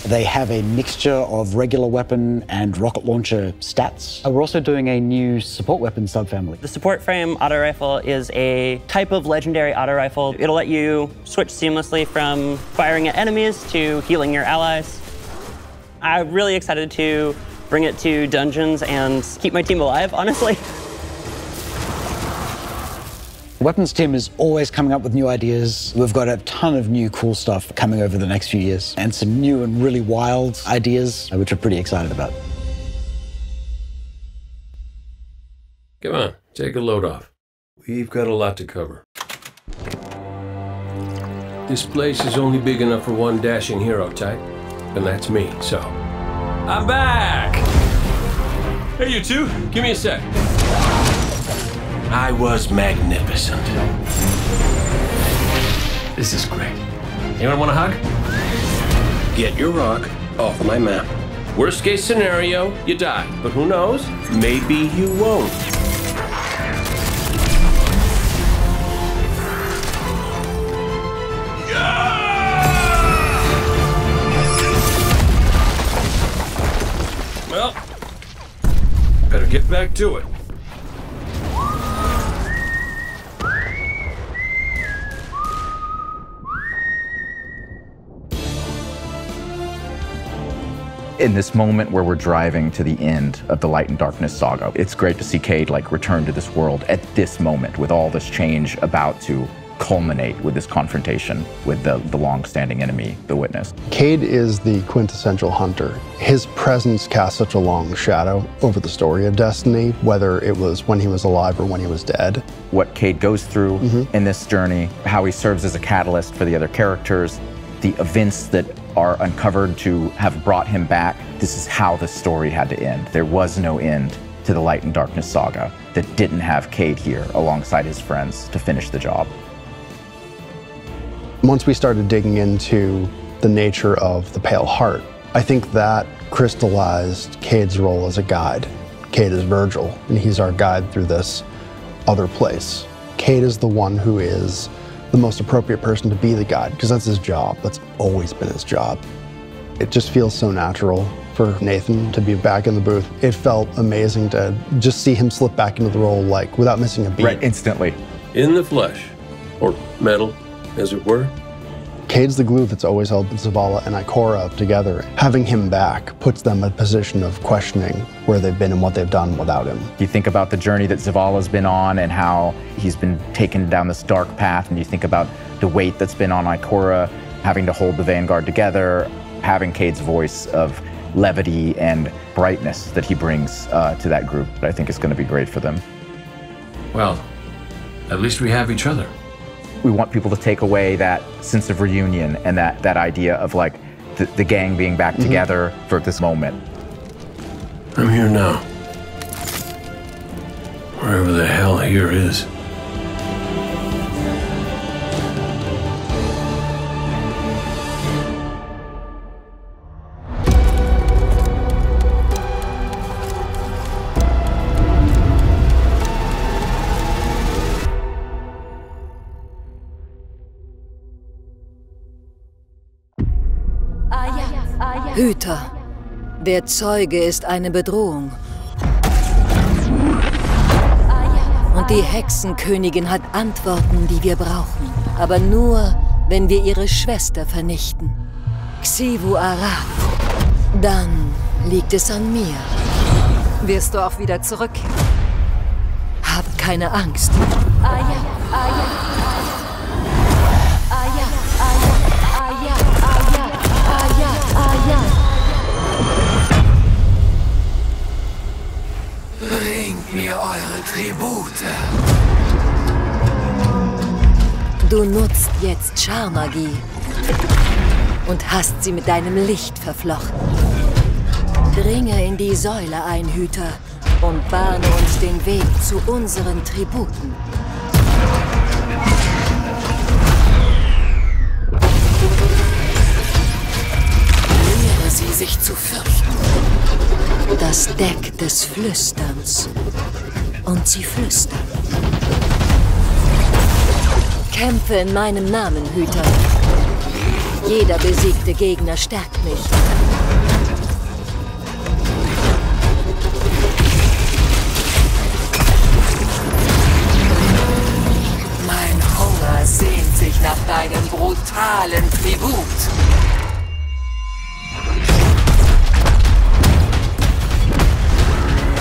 They have a mixture of regular weapon and rocket launcher stats. We're also doing a new support weapon subfamily. The support frame auto rifle is a type of legendary auto rifle. It'll let you switch seamlessly from firing at enemies to healing your allies. I'm really excited to bring it to dungeons and keep my team alive, honestly. Weapons team is always coming up with new ideas. We've got a ton of new cool stuff coming over the next few years and some new and really wild ideas, which we're pretty excited about. Come on, take a load off. We've got a lot to cover. This place is only big enough for one dashing hero type, and that's me, so. I'm back! Hey, you two, give me a sec. I was magnificent. This is great. Anyone want a hug? Get your rock off my map. Worst case scenario, you die. But who knows? Maybe you won't. to it. In this moment where we're driving to the end of the Light and Darkness saga, it's great to see Cade like return to this world at this moment with all this change about to culminate with this confrontation with the long-standing enemy, the Witness. Cade is the quintessential hunter. His presence casts such a long shadow over the story of Destiny, whether it was when he was alive or when he was dead. What Cade goes through in this journey, how he serves as a catalyst for the other characters, the events that are uncovered to have brought him back. This is how the story had to end. There was no end to the Light and Darkness saga that didn't have Cade here alongside his friends to finish the job. Once we started digging into the nature of the Pale Heart, I think that crystallized Cade's role as a guide. Cade is Virgil, and he's our guide through this other place. Cade is the one who is the most appropriate person to be the guide, because that's his job. That's always been his job. It just feels so natural for Nathan to be back in the booth. It felt amazing to just see him slip back into the role like without missing a beat. Right, instantly. In the flesh, or metal, as it were. Cade's the glue that's always held Zavala and Ikora together. Having him back puts them in a position of questioning where they've been and what they've done without him. You think about the journey that Zavala's been on and how he's been taken down this dark path, and you think about the weight that's been on Ikora, having to hold the Vanguard together, having Cade's voice of levity and brightness that he brings to that group. I think is going to be great for them. Well, at least we have each other. We want people to take away that sense of reunion and that idea of like the gang being back together for this moment. I'm here now. Wherever the hell here is. Hüter. Der Zeuge ist eine Bedrohung. Und die Hexenkönigin hat Antworten, die wir brauchen. Aber nur, wenn wir ihre Schwester vernichten. Xivu Araf. Dann liegt es an mir. Wirst du auch wieder zurückkehren? Habt keine Angst. Bringt mir eure Tribute. Du nutzt jetzt Scharmagie und hast sie mit deinem Licht verflochten. Dringe in die Säule ein, Hüter, und bahne uns den Weg zu unseren Tributen. Lehre sie, sich zu fürchten. Das Deck des Flüsterns. Und sie flüstern. Kämpfe in meinem Namen, Hüter. Jeder besiegte Gegner stärkt mich. Mein Hunger sehnt sich nach deinem brutalen Tribut.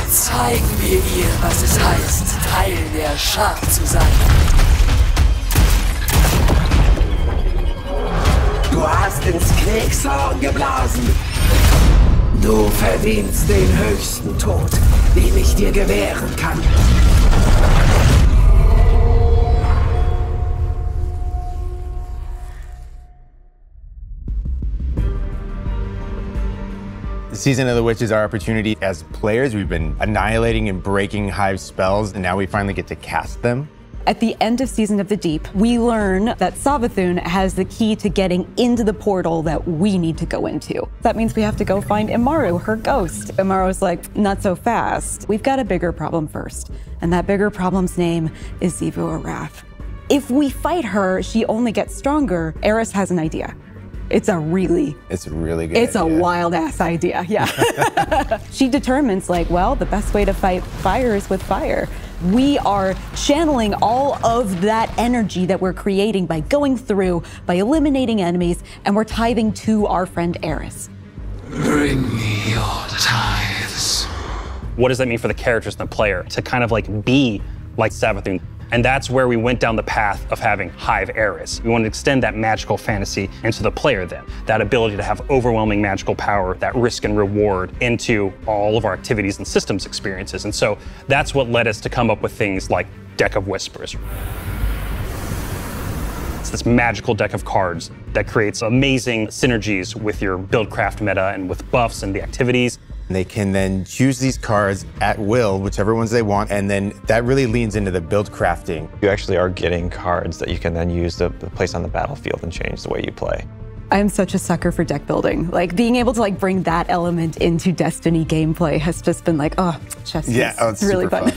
Zeigen wir ihr, was es heißt, Teil der Schar zu sein. Du hast ins Kriegshorn geblasen. Du verdienst den höchsten Tod, den ich dir gewähren kann. Season of the Witch is our opportunity as players. We've been annihilating and breaking Hive's spells, and now we finally get to cast them. At the end of Season of the Deep, we learn that Savathun has the key to getting into the portal that we need to go into. That means we have to go find Imaru, her ghost. Imaru's like, not so fast. We've got a bigger problem first, and that bigger problem's name is Xivu Araf. If we fight her, she only gets stronger. Eris has an idea. It's a really good It's idea. a wild ass idea, yeah. She determines like, well, the best way to fight fire is with fire. We are channeling all of that energy that we're creating by going through, by eliminating enemies, and we're tithing to our friend Eris. Bring me your tithes. What does that mean for the characters and the player to kind of like be like Savathun? And that's where we went down the path of having Hive Eris. We want to extend that magical fantasy into the player then. That ability to have overwhelming magical power, that risk and reward into all of our activities and systems experiences. And so that's what led us to come up with things like Deck of Whispers. It's this magical deck of cards that creates amazing synergies with your build-craft meta and with buffs and the activities. They can then choose these cards at will, whichever ones they want, and then that really leans into the build crafting. You actually are getting cards that you can then use to place on the battlefield and change the way you play. I'm such a sucker for deck building. Like being able to like bring that element into Destiny gameplay has just been like, oh, chess. Yeah, it's really super fun.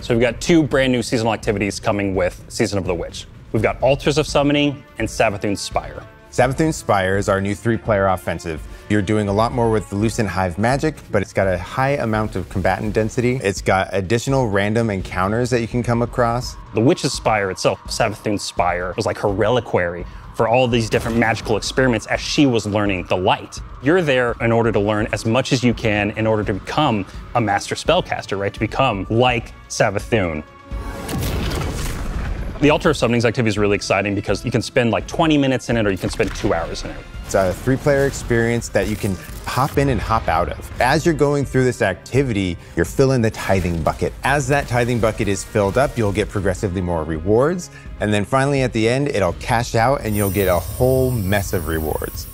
So we've got 2 brand new seasonal activities coming with Season of the Witch. We've got Altars of Summoning and Savathun's Spire. Savathun's Spire is our new 3-player offensive. You're doing a lot more with the Lucent Hive magic, but it's got a high amount of combatant density. It's got additional random encounters that you can come across. The Witch's Spire itself, Savathun's Spire, was like her reliquary for all these different magical experiments as she was learning the light. You're there in order to learn as much as you can in order to become a master spellcaster, right? To become like Savathun. The Altar of Summoning's activity is really exciting because you can spend like 20 minutes in it or you can spend 2 hours in it. It's a 3-player experience that you can hop in and hop out of. As you're going through this activity, you're filling the tithing bucket. As that tithing bucket is filled up, you'll get progressively more rewards. And then finally at the end, it'll cash out and you'll get a whole mess of rewards.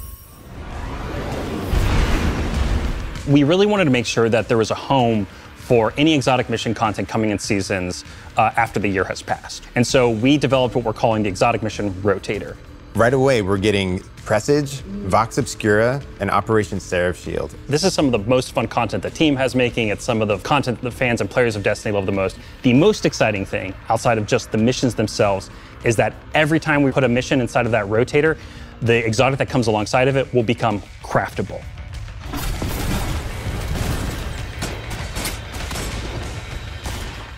We really wanted to make sure that there was a home for any exotic mission content coming in seasons after the year has passed. And so we developed what we're calling the Exotic Mission Rotator. Right away, we're getting Presage, Vox Obscura, and Operation Seraph Shield. This is some of the most fun content the team has making. It's some of the content that the fans and players of Destiny love the most. The most exciting thing, outside of just the missions themselves, is that every time we put a mission inside of that rotator, the exotic that comes alongside of it will become craftable.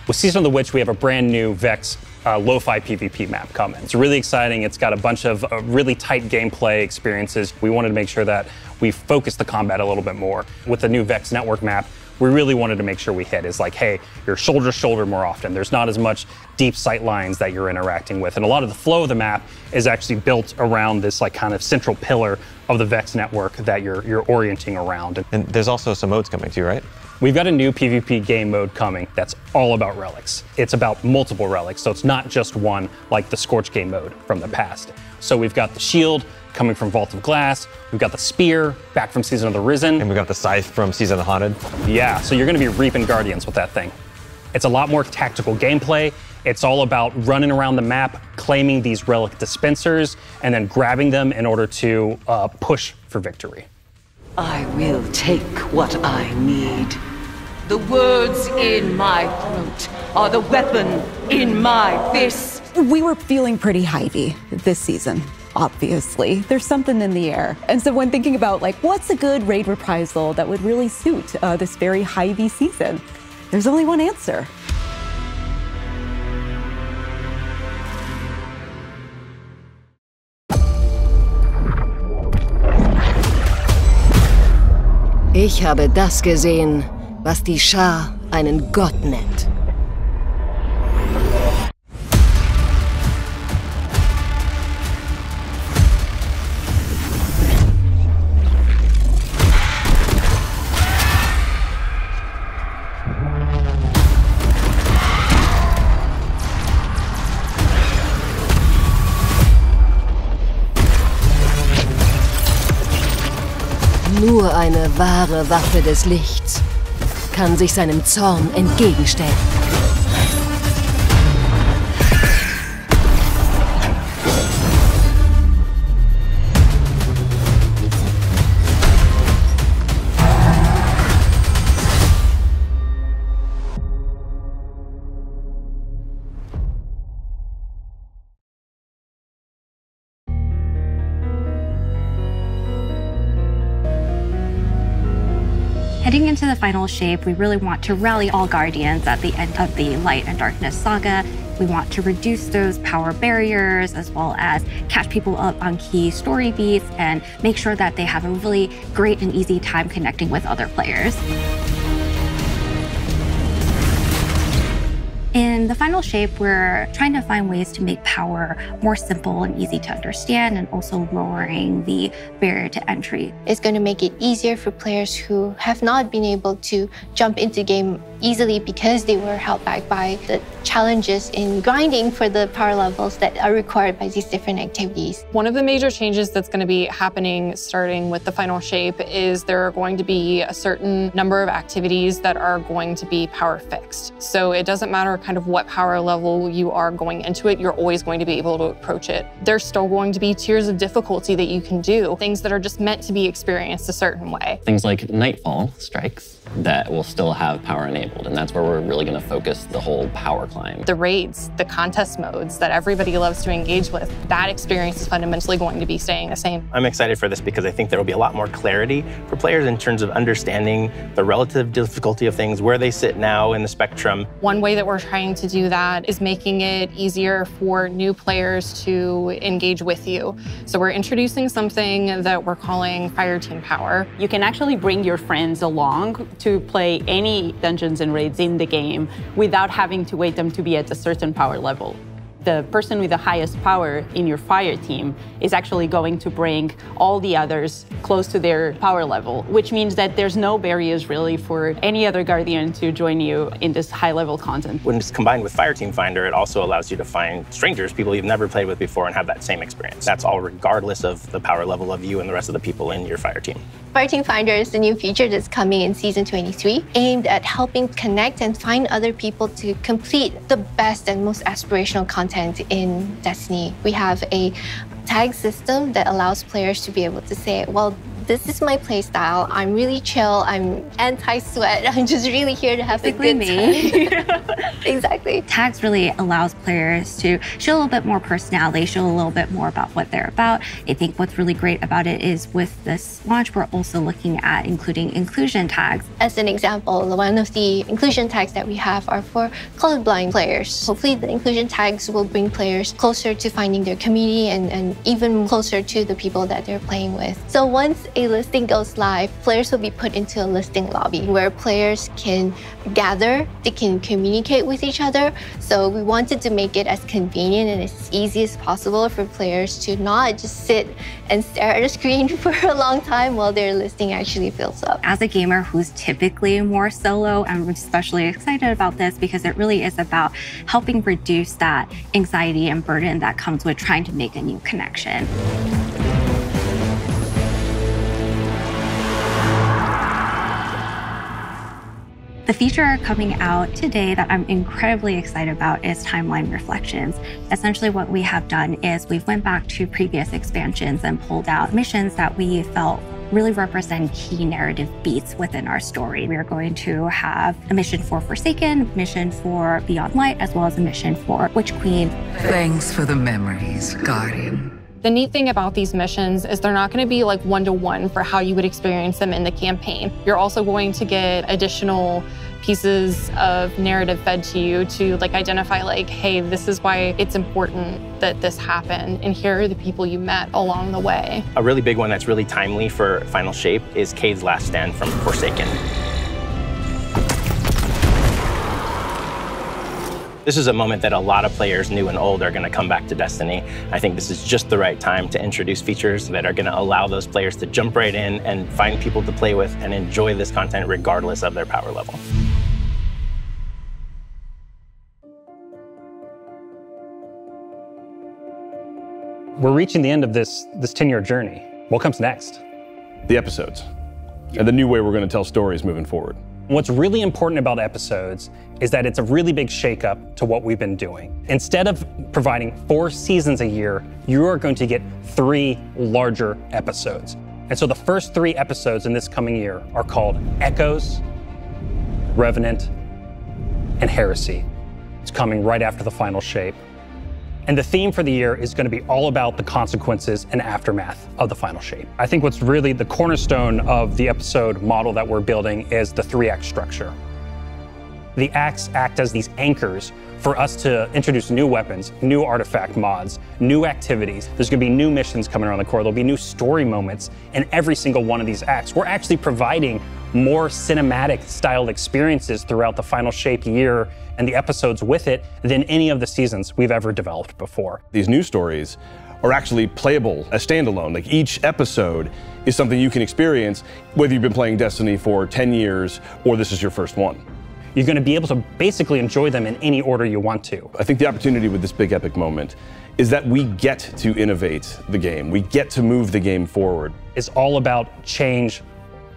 With Season of the Witch, we have a brand new Vex lo-fi PvP map coming. It's really exciting. It's got a bunch of really tight gameplay experiences. We wanted to make sure that we focus the combat a little bit more. With the new Vex network map, we really wanted to make sure we hit is like, hey, you're shoulder to shoulder more often. There's not as much deep sight lines that you're interacting with. And a lot of the flow of the map is actually built around this like kind of central pillar of the Vex network that you're orienting around. And there's also some modes coming too, right? We've got a new PvP game mode coming that's all about relics. It's about multiple relics, so it's not just one like the Scorch game mode from the past. So we've got the shield coming from Vault of Glass, we've got the spear back from Season of the Risen. And we've got the scythe from Season of the Haunted. Yeah, so you're gonna be reaping Guardians with that thing. It's a lot more tactical gameplay. It's all about running around the map, claiming these relic dispensers, and then grabbing them in order to push for victory. I will take what I need. The words in my throat are the weapon in my fist. We were feeling pretty Hivey this season, obviously. There's something in the air. And so when thinking about like, what's a good raid reprisal that would really suit this very Hivey season, there's only one answer. Ich habe das gesehen, was die Schar einen Gott nennt. Nur eine wahre Waffe des Lichts kann sich seinem Zorn entgegenstellen. Heading into the final shape, we really want to rally all Guardians at the end of the Light and Darkness saga. We want to reduce those power barriers, as well as catch people up on key story beats and make sure that they have a really great and easy time connecting with other players. In the final shape, we're trying to find ways to make power more simple and easy to understand, and also lowering the barrier to entry. It's going to make it easier for players who have not been able to jump into game easily because they were held back by the challenges in grinding for the power levels that are required by these different activities. One of the major changes that's going to be happening starting with the final shape is there are going to be a certain number of activities that are going to be power fixed. So it doesn't matter kind of what power level you are going into it, you're always going to be able to approach it. There's still going to be tiers of difficulty that you can do, things that are just meant to be experienced a certain way. Things like Nightfall strikes that will still have power enabled, and that's where we're really going to focus the whole power climb. The raids, the contest modes that everybody loves to engage with, that experience is fundamentally going to be staying the same. I'm excited for this because I think there will be a lot more clarity for players in terms of understanding the relative difficulty of things, where they sit now in the spectrum. One way that we're trying to do that is making it easier for new players to engage with you. So we're introducing something that we're calling Fire Team Power. You can actually bring your friends along to play any dungeons and raids in the game without having to wait them to be at a certain power level. The person with the highest power in your fire team is actually going to bring all the others close to their power level, which means that there's no barriers really for any other Guardian to join you in this high-level content. When it's combined with Fire Team Finder, it also allows you to find strangers, people you've never played with before, and have that same experience. That's all regardless of the power level of you and the rest of the people in your fire team. Fire Team Finder is the new feature that's coming in Season 23, aimed at helping connect and find other people to complete the best and most aspirational content in Destiny. We have a tag system that allows players to be able to say, well, this is my playstyle. I'm really chill. I'm anti-sweat. I'm just really here to have Basically a good time. Exactly. Tags really allows players to show a little bit more personality, show a little bit more about what they're about. I think what's really great about it is with this launch, we're also looking at including inclusion tags. As an example, one of the inclusion tags that we have are for colorblind players. Hopefully the inclusion tags will bring players closer to finding their community and even closer to the people that they're playing with. So once a listing goes live, players will be put into a listing lobby where players can gather, they can communicate with each other. So we wanted to make it as convenient and as easy as possible for players to not just sit and stare at a screen for a long time while their listing actually fills up. As a gamer who's typically more solo, I'm especially excited about this because it really is about helping reduce that anxiety and burden that comes with trying to make a new connection. The feature coming out today that I'm incredibly excited about is Timeline Reflections. Essentially what we have done is we've went back to previous expansions and pulled out missions that we felt really represent key narrative beats within our story. We are going to have a mission for Forsaken, a mission for Beyond Light, as well as a mission for Witch Queen. Thanks for the memories, Guardian. The neat thing about these missions is they're not going to be like one-to-one for how you would experience them in the campaign. You're also going to get additional pieces of narrative fed to you to like identify like, hey, this is why it's important that this happened, and here are the people you met along the way. A really big one that's really timely for Final Shape is Cayde's last stand from Forsaken. This is a moment that a lot of players, new and old, are going to come back to Destiny. I think this is just the right time to introduce features that are going to allow those players to jump right in and find people to play with and enjoy this content regardless of their power level. We're reaching the end of this 10-year journey. What comes next? The episodes, and the new way we're going to tell stories moving forward. What's really important about episodes is that it's a really big shakeup to what we've been doing. Instead of providing 4 seasons a year, you are going to get 3 larger episodes. And so the first 3 episodes in this coming year are called Echoes, Revenant, and Heresy. It's coming right after the Final Shape. And the theme for the year is going to be all about the consequences and aftermath of the final shape. I think what's really the cornerstone of the episode model that we're building is the 3-act structure. The acts act as these anchors for us to introduce new weapons, new artifact mods, new activities. There's going to be new missions coming around the core. There'll be new story moments in every single one of these acts. We're actually providing more cinematic styled experiences throughout the final shape year and the episodes with it than any of the seasons we've ever developed before. These new stories are actually playable as standalone. Like each episode is something you can experience whether you've been playing Destiny for 10 years or this is your first one. You're going to be able to basically enjoy them in any order you want to. I think the opportunity with this big epic moment is that we get to innovate the game. We get to move the game forward. It's all about change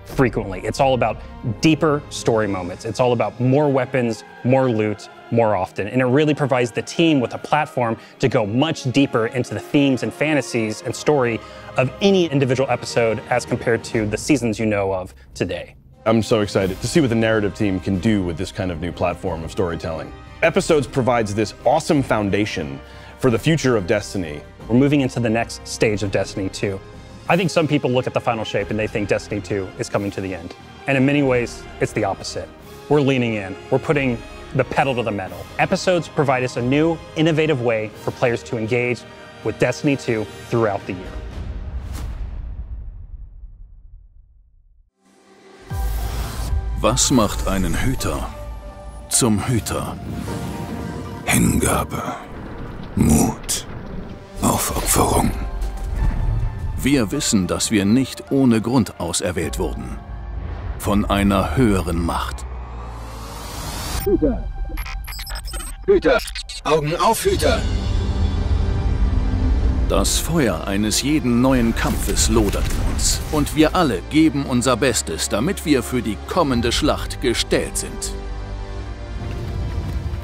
frequently. It's all about deeper story moments. It's all about more weapons, more loot, more often. And it really provides the team with a platform to go much deeper into the themes and fantasies and story of any individual episode as compared to the seasons you know of today. I'm so excited to see what the narrative team can do with this kind of new platform of storytelling. Episodes provides this awesome foundation for the future of Destiny. We're moving into the next stage of Destiny 2. I think some people look at the final shape and they think Destiny 2 is coming to the end. And in many ways, it's the opposite. We're leaning in. We're putting the pedal to the metal. Episodes provide us a new, innovative way for players to engage with Destiny 2 throughout the year. Was macht einen Hüter zum Hüter? Hingabe, Mut, Aufopferung. Wir wissen, dass wir nicht ohne Grund auserwählt wurden. Von einer höheren Macht. Hüter! Hüter! Augen auf, Hüter! Das Feuer eines jeden neuen Kampfes lodert in uns. Und wir alle geben unser Bestes, damit wir für die kommende Schlacht gestellt sind.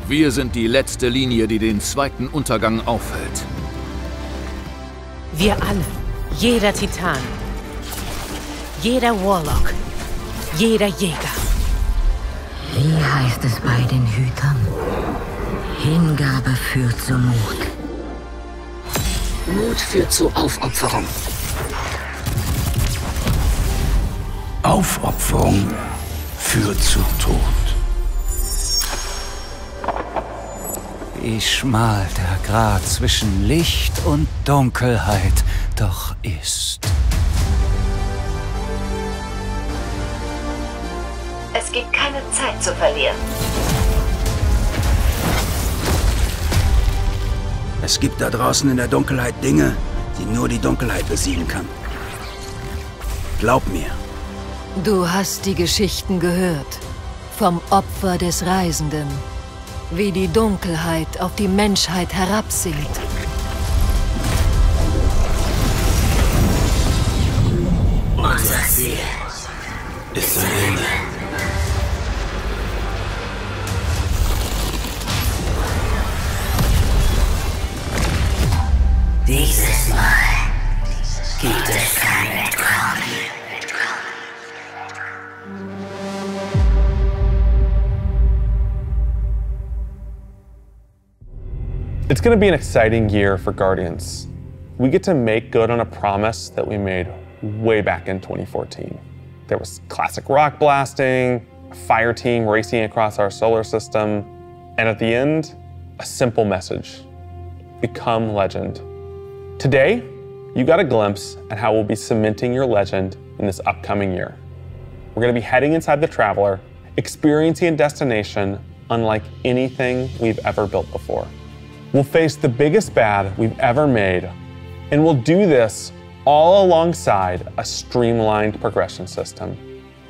Wir sind die letzte Linie, die den zweiten Untergang aufhält. Wir alle, jeder Titan, jeder Warlock, jeder Jäger. Wie heißt es bei den Hütern? Hingabe führt zu Mut. Mut führt zu Aufopferung. Aufopferung führt zu Tod. Wie schmal der Grat zwischen Licht und Dunkelheit doch ist. Es gibt keine Zeit zu verlieren. Es gibt da draußen in der Dunkelheit Dinge, die nur die Dunkelheit besiegen kann. Glaub mir. Du hast die Geschichten gehört. Vom Opfer des Reisenden. Wie die Dunkelheit auf die Menschheit herabsinkt. Unser Ziel ist zu Ende. Dieses Mal gibt es kein Entkommen. It's going to be an exciting year for Guardians. We get to make good on a promise that we made way back in 2014. There was classic rock blasting, a fire team racing across our solar system, and at the end, a simple message: become legend. Today, you got a glimpse at how we'll be cementing your legend in this upcoming year. We're going to be heading inside the Traveler, experiencing a destination unlike anything we've ever built before. We'll face the biggest bad we've ever made, and we'll do this all alongside a streamlined progression system,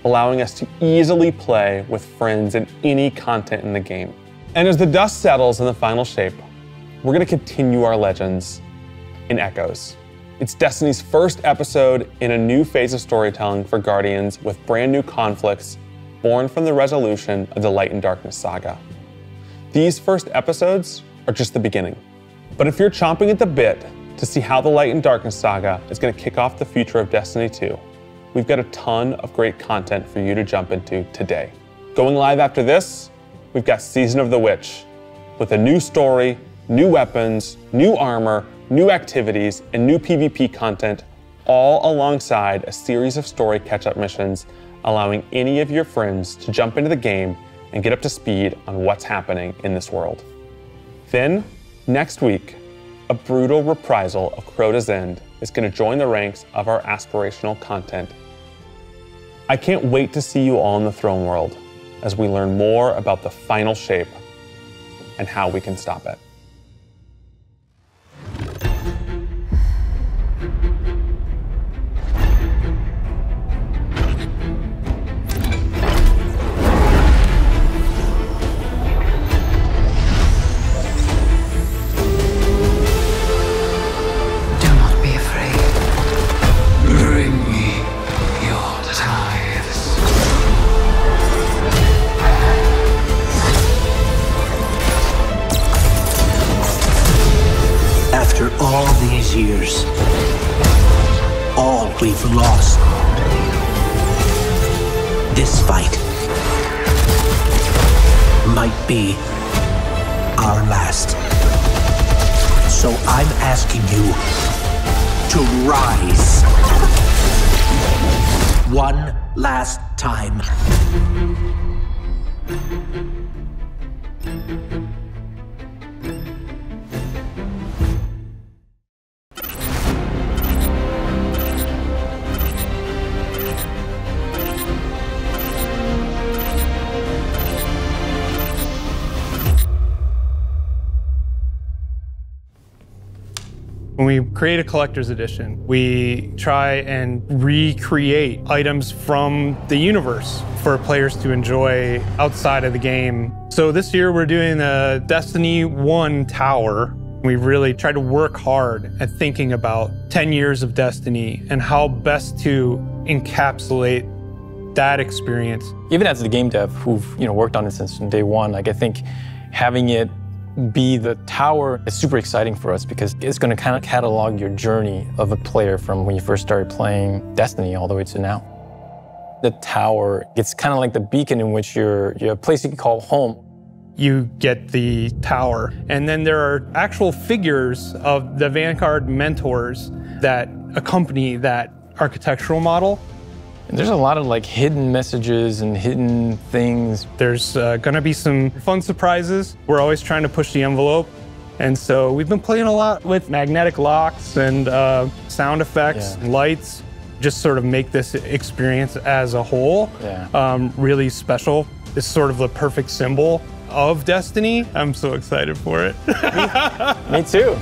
allowing us to easily play with friends in any content in the game. And as the dust settles in the final shape, we're going to continue our legends in Echoes. It's Destiny's first episode in a new phase of storytelling for Guardians with brand new conflicts born from the resolution of the Light and Darkness saga. These first episodes are just the beginning. But if you're chomping at the bit to see how the Light and Darkness saga is going to kick off the future of Destiny 2, we've got a ton of great content for you to jump into today. Going live after this, we've got Season of the Witch, with a new story, new weapons, new armor, new activities, and new PvP content, all alongside a series of story catch-up missions, allowing any of your friends to jump into the game and get up to speed on what's happening in this world. Then, next week, a brutal reprisal of Crota's End is going to join the ranks of our aspirational content. I can't wait to see you all in the throne world as we learn more about the final shape and how we can stop it. All these years, all we've lost. This fight might be our last. So I'm asking you to rise one last time. When we create a collector's edition, we try and recreate items from the universe for players to enjoy outside of the game. So this year we're doing the Destiny 1 tower. We really tried to work hard at thinking about 10 years of Destiny and how best to encapsulate that experience. Even as the game dev who've worked on it since day one, I think having it be the tower is super exciting for us because it's going to kind of catalog your journey of a player from when you first started playing Destiny all the way to now. The tower, it's kind of like the beacon in which you're a place you can call home. You get the tower, and then there are actual figures of the Vanguard mentors that accompany that architectural model. And there's a lot of hidden messages and hidden things. There's gonna be some fun surprises. We're always trying to push the envelope. And so we've been playing a lot with magnetic locks and sound effects, and lights, just sort of make this experience as a whole really special. It's sort of the perfect symbol of Destiny. I'm so excited for it. Me too.